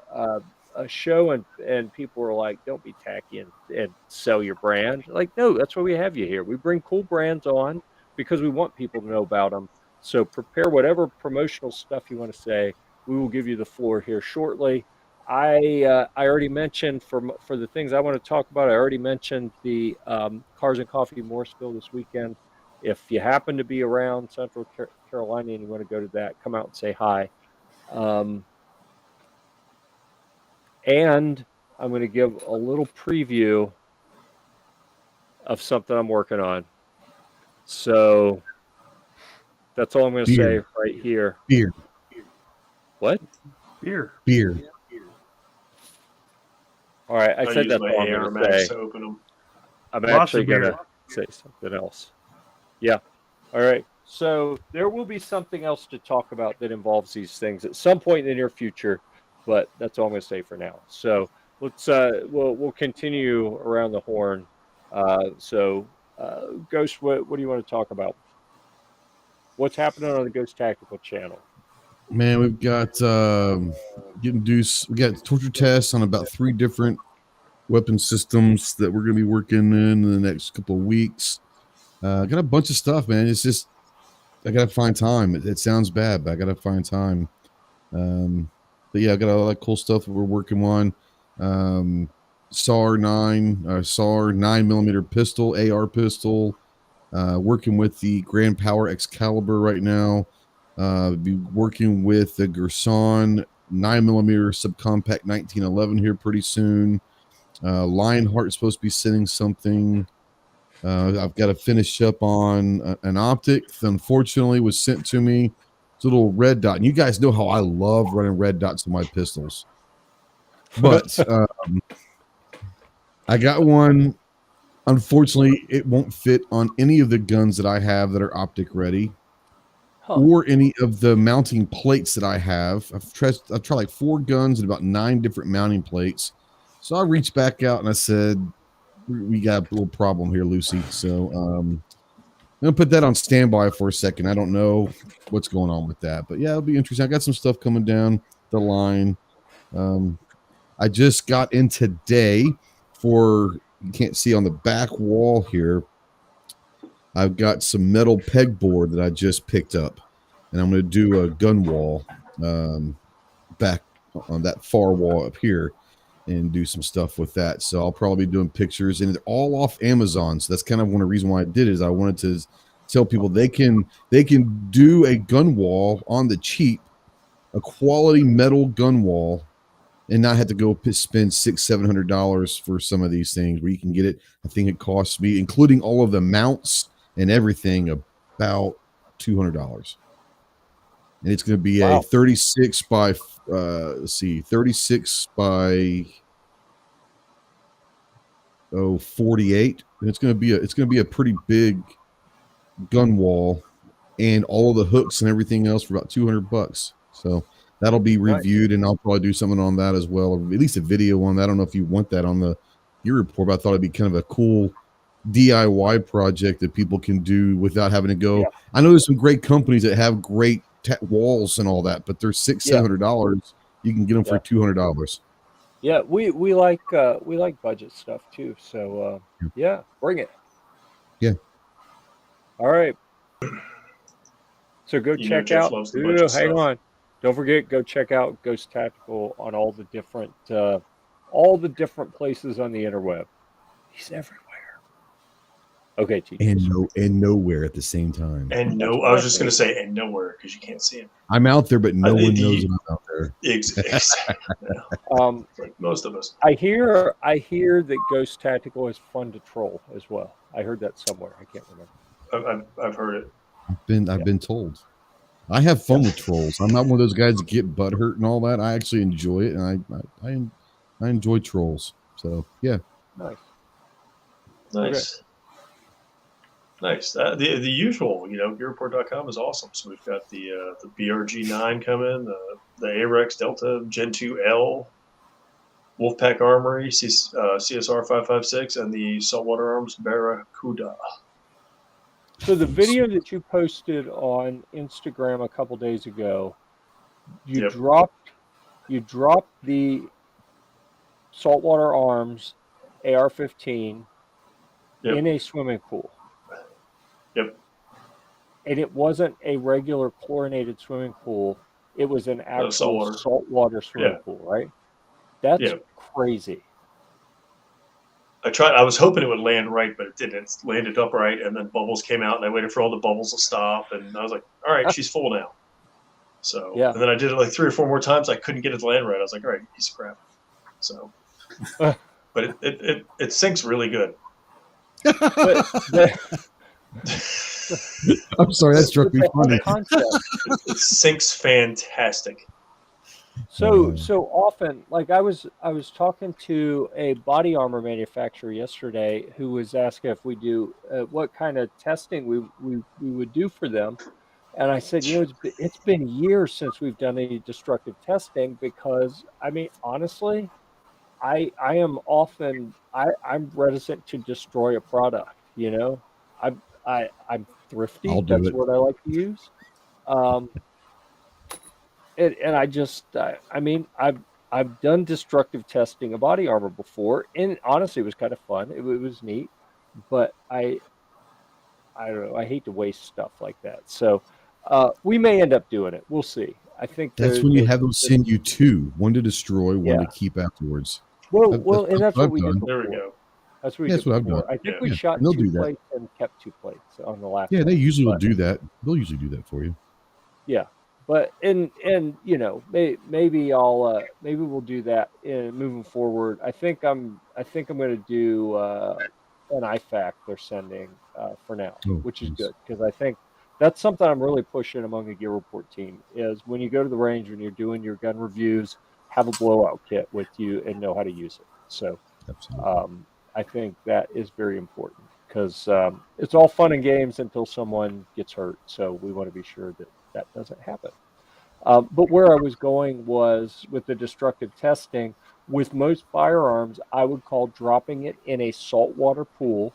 show and people are like, don't be tacky and sell your brand. Like, no, that's why we have you here. We bring cool brands on because we want people to know about them. So prepare whatever promotional stuff you want to say. We will give you the floor here shortly. I already mentioned for the things I want to talk about. I already mentioned the Cars and Coffee Morrisville this weekend. If you happen to be around Central Carolina and you want to go to that, come out and say hi. And I'm going to give a little preview of something I'm working on. So that's all I'm going to say right here.
Beer.
What?
Beer.
All right, I said that's all I'm going to say.
To open them.
I'm actually going to say something else. Yeah. All right. So there will be something else to talk about that involves these things at some point in the near future, but that's all I'm going to say for now. So let's we'll continue around the horn. Ghost, what do you want to talk about? What's happening on the Ghost Tactical channel?
Man, we've got we got torture tests on about 3 different weapon systems that we're going to be working in the next couple of weeks. Got a bunch of stuff, man. It's just I got to find time. It sounds bad, but I got to find time. But yeah, I got a lot of cool stuff that we're working on. SAR 9mm pistol, AR pistol. Working with the Grand Power Excalibur right now. Be working with the Gerson 9mm subcompact 1911 here pretty soon. Lionheart is supposed to be sending something. I've got to finish up on an optic that unfortunately was sent to me. It's a little red dot. And you guys know how I love running red dots on my pistols. But I got one Unfortunately, it won't fit on any of the guns that I have that are optic ready,
Huh.
or any of the mounting plates that I have. I've tried like 4 guns and about 9 different mounting plates. So I reached back out and I said, "We got a little problem here, Lucy." So I'm gonna put that on standby for a second. I don't know what's going on with that, but yeah, it'll be interesting. I got some stuff coming down the line. I just got in today for, you can't see on the back wall here, I've got some metal pegboard that I just picked up, and I'm going to do a gun wall back on that far wall up here and do some stuff with that. So I'll probably be doing pictures, and they're all off Amazon. So that's kind of one of the reasons why I did it, is I wanted to tell people they can do a gun wall on the cheap, a quality metal gun wall, and not have to go spend $600-700 for some of these things, where you can get it. I think it costs me, including all of the mounts and everything, about $200. And it's going to be a 36 by 36 by 48, and it's going to be a pretty big gun wall, and all of the hooks and everything else for about $200. So that'll be reviewed, and I'll probably do something on that as well, or at least a video on that. I don't know if you want that on the Gear-Report, but I thought it'd be kind of a cool DIY project that people can do without having to go. Yeah. I know there's some great companies that have great walls and all that, but they're $600-700. You can get them for $200.
Yeah, we like budget stuff too. So yeah, bring it.
Yeah.
All right. So go check out. Hang on. Don't forget, go check out Ghost Tactical on all the different places on the interweb. He's everywhere. Okay, Chief.
And nowhere at the same time.
And I was just going to say, and nowhere, because you can't see him.
I'm out there, but no one knows I'm out there.
Exactly. Like most of us.
I hear that Ghost Tactical is fun to troll as well. I heard that somewhere. I can't remember.
I've heard it.
I've been told. I have fun with trolls. I'm not one of those guys that get butthurt and all that. I actually enjoy it, and I enjoy trolls. So yeah.
Nice.
Okay. Nice. The usual, Gear-Report.com is awesome. So we've got the BRG-9 coming, the AREX Delta Gen 2L, Wolfpack Armory, CSR 5.56, and the Saltwater Arms Barracuda.
So the video that you posted on Instagram a couple days ago, you dropped the Saltwater Arms AR-15 in a swimming pool.
Yep.
And it wasn't a regular chlorinated swimming pool. It was an actual saltwater swimming pool, right? That's crazy.
I was hoping it would land right, but it didn't. It landed upright, and then bubbles came out, and I waited for all the bubbles to stop, and I was like, all right, she's full now. So, and then I did it like 3 or 4 more times. I couldn't get it to land right. I was like, all right, piece of crap. So, but it sinks really good.
I'm sorry, that struck me funny.
It sinks fantastic.
So often, like I was talking to a body armor manufacturer yesterday who was asking if we do what kind of testing we would do for them, and I said, it's been years since we've done any destructive testing, because I mean, honestly, I'm reticent to destroy a product. I'm thrifty. That's what I like to use. And I've done destructive testing of body armor before, and honestly, it was kind of fun. It was neat, but I don't know. I hate to waste stuff like that. So we may end up doing it. We'll see. I think
that's when you have them send you 2: one to destroy, one to keep afterwards.
Well, and that's what we did before.
There we go.
That's what I've done. I think we shot 2 plates and kept 2 plates on the last.
Yeah, they usually will do that. They'll usually do that for you.
Yeah, but maybe we'll do that in moving forward. I think I'm going to do an IFAC they're sending for now, which is good, because I think that's something I'm really pushing among the Gear Report team, is when you go to the range and you're doing your gun reviews, have a blowout kit with you and know how to use it. So, I think that is very important because it's all fun and games until someone gets hurt. So we want to be sure that that doesn't happen. But where I was going was with the destructive testing. With most firearms, I would call dropping it in a saltwater pool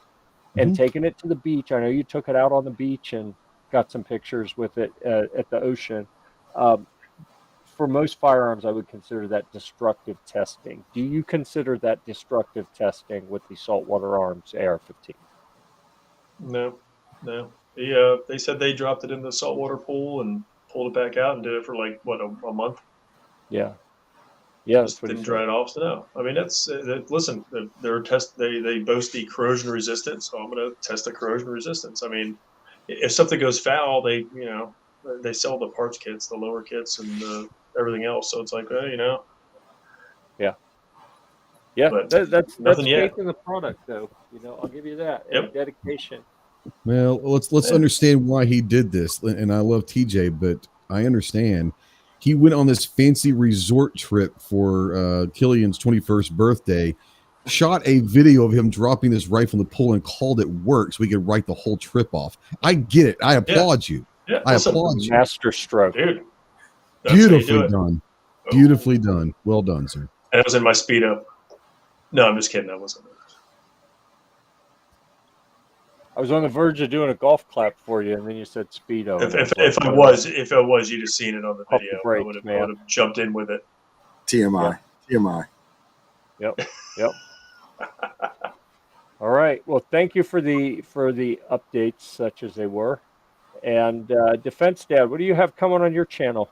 and taking it to the beach. I know you took it out on the beach and got some pictures with it at the ocean. For most firearms, I would consider that destructive testing. Do you consider that destructive testing with the saltwater arms AR-15?
No. They said they dropped it in the saltwater pool and pulled it back out and did it for like what a month.
Yeah.
Just didn't dry it off. So no, I mean listen. They boast the corrosion resistance, so I'm going to test the corrosion resistance. I mean, if something goes foul, they sell the parts kits, the lower kits, and everything else. So it's like
Yeah,
but
that's
nothing
faith
yet.
in the product, though. I'll give you that.
Yep.
And dedication.
Well, let's understand why he did this. And I love TJ, but I understand. He went on this fancy resort trip for Killian's 21st birthday, shot a video of him dropping this rifle in the pool and called it work so we could write the whole trip off. I get it. I applaud you.
Yeah,
I applaud you.
Master stroke.
Dude.
Beautifully done. Beautifully done. Well done, sir.
And it was in my Speedo. No, I'm just kidding. I wasn't.
I was on the verge of doing a golf clap for you, and then you said Speedo.
If I was, you'd have seen it on the video.
Breaks,
I would have jumped in with it.
TMI.
Yep. All right. Well, thank you for the updates, such as they were. And Defense Dad, what do you have coming on your channel?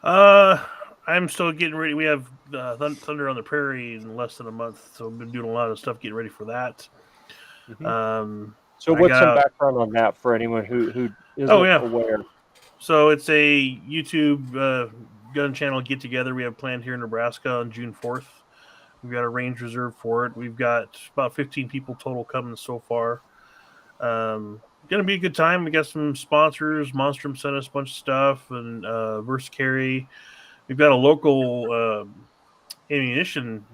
I'm still getting ready. We have Thunder on the Prairie in less than a month, so I've been doing a lot of stuff getting ready for that.
So what's some background on that for anyone who isn't aware?
So it's a YouTube gun channel get together we have planned here in Nebraska on June 4th. We've got a range reserved for it. We've got about 15 people total coming so far. Going to be a good time. We got some sponsors. Monstrum sent us a bunch of stuff, and Verse Carry. We've got a local ammunition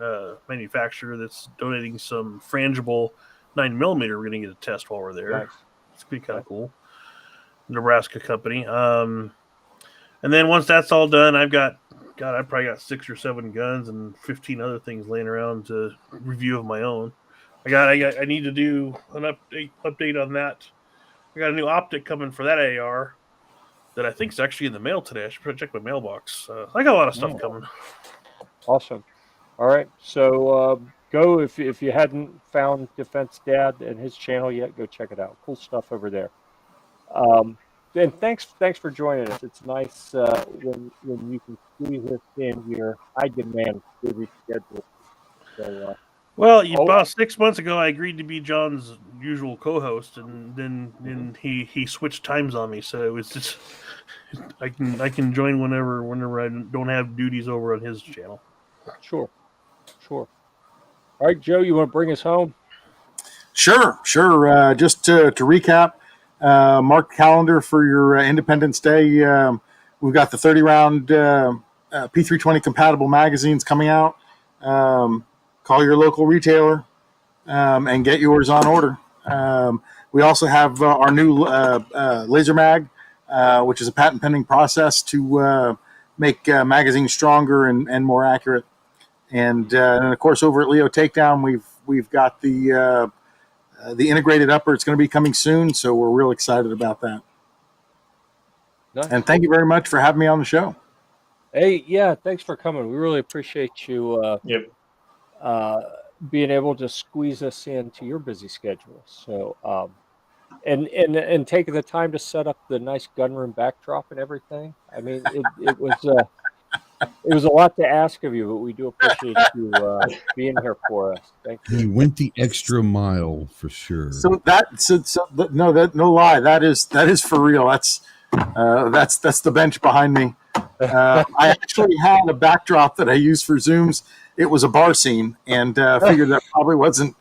manufacturer that's donating some frangible 9mm. We're going to get a test while we're there.
Nice.
It's going to be kind of cool. Nebraska company. And then once that's all done, I've probably got 6 or 7 guns and 15 other things laying around to review of my own. I need to do an update on that. I got a new optic coming for that AR that I think is actually in the mail today. I should probably check my mailbox. I got a lot of stuff coming. Awesome.
All right. So go if you hadn't found Defense Dad and his channel yet, go check it out. Cool stuff over there. And thanks for joining us. It's nice when you can squeeze us in your high demand busy schedule. So,
about 6 months ago, I agreed to be John's usual co-host, and then he switched times on me. So it was just I can join whenever I don't have duties over on his channel.
Sure. All right, Joe, you want to bring us home?
Sure. Just to recap, mark the calendar for your Independence Day. We've got the 30-round P320 compatible magazines coming out. Call your local retailer and get yours on order. We also have our new laser mag, which is a patent pending process to make magazines stronger and more accurate. And of course, over at Leo Takedown, we've got the integrated upper. It's going to be coming soon, so we're real excited about that.
Nice.
And thank you very much for having me on the show.
Hey, yeah, thanks for coming. We really appreciate you being able to squeeze us into your busy schedule. So, and taking the time to set up the nice gunroom backdrop and everything. I mean, it was a lot to ask of you, but we do appreciate you being here for us. Thank you.
He went the extra mile for sure.
No lie, that is for real. That's the bench behind me. I actually had a backdrop that I used for Zooms. It was a bar scene, and figured that probably wasn't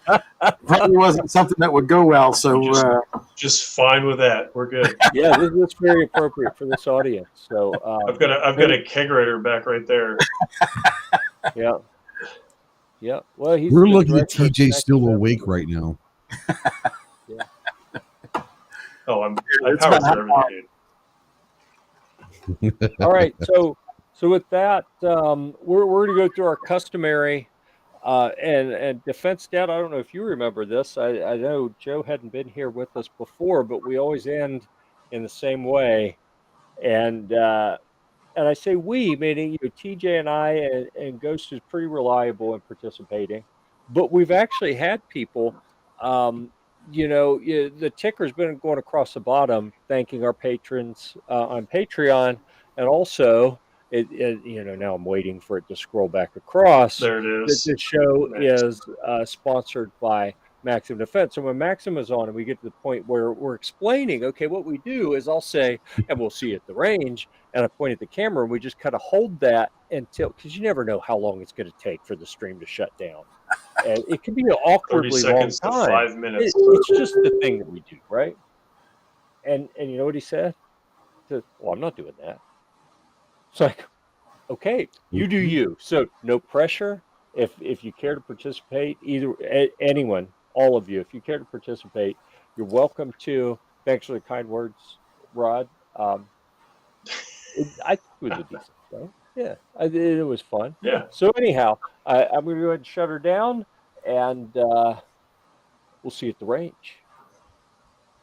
something that would go well. So
just fine with that. We're good.
Yeah, this is very appropriate for this audience. So
I've got a kegerator back right there.
Yeah. Yeah. Well, he's
We're
the
looking at
director of
TJ still
Connected
awake
Revenue.
right now.
Yeah.
Oh, I
It's
power
about
through everything, dude.
All right. So with that, we're going to go through our customary and defense stat. I don't know if you remember this. I know Joe hadn't been here with us before, but we always end in the same way. And I say we, meaning TJ and I, and Ghost is pretty reliable in participating, but we've actually had people, the ticker's been going across the bottom, thanking our patrons on Patreon, and also now I'm waiting for it to scroll back across.
There it
That
is.
this show
Nice.
is sponsored by Maxim Defense. So when Maxim is on and we get to the point where we're explaining, okay, what we do is I'll say, and we'll see at the range, and I point at the camera, and we just kind of hold that until, because you never know how long it's going to take for the stream to shut down. And it can be an
30
awkwardly long
seconds to
time.
5 minutes.
It's just the thing that we do, right? And you know what he said? He said, well, I'm not doing that. It's like, okay, you do you. So no pressure. If you care to participate, anyone, all of you, if you care to participate, you're welcome to. Thanks for the kind words, Rod. I think it was a decent show. Yeah, it was fun.
Yeah.
So anyhow, I'm going to go ahead and shut her down, and we'll see you at the range.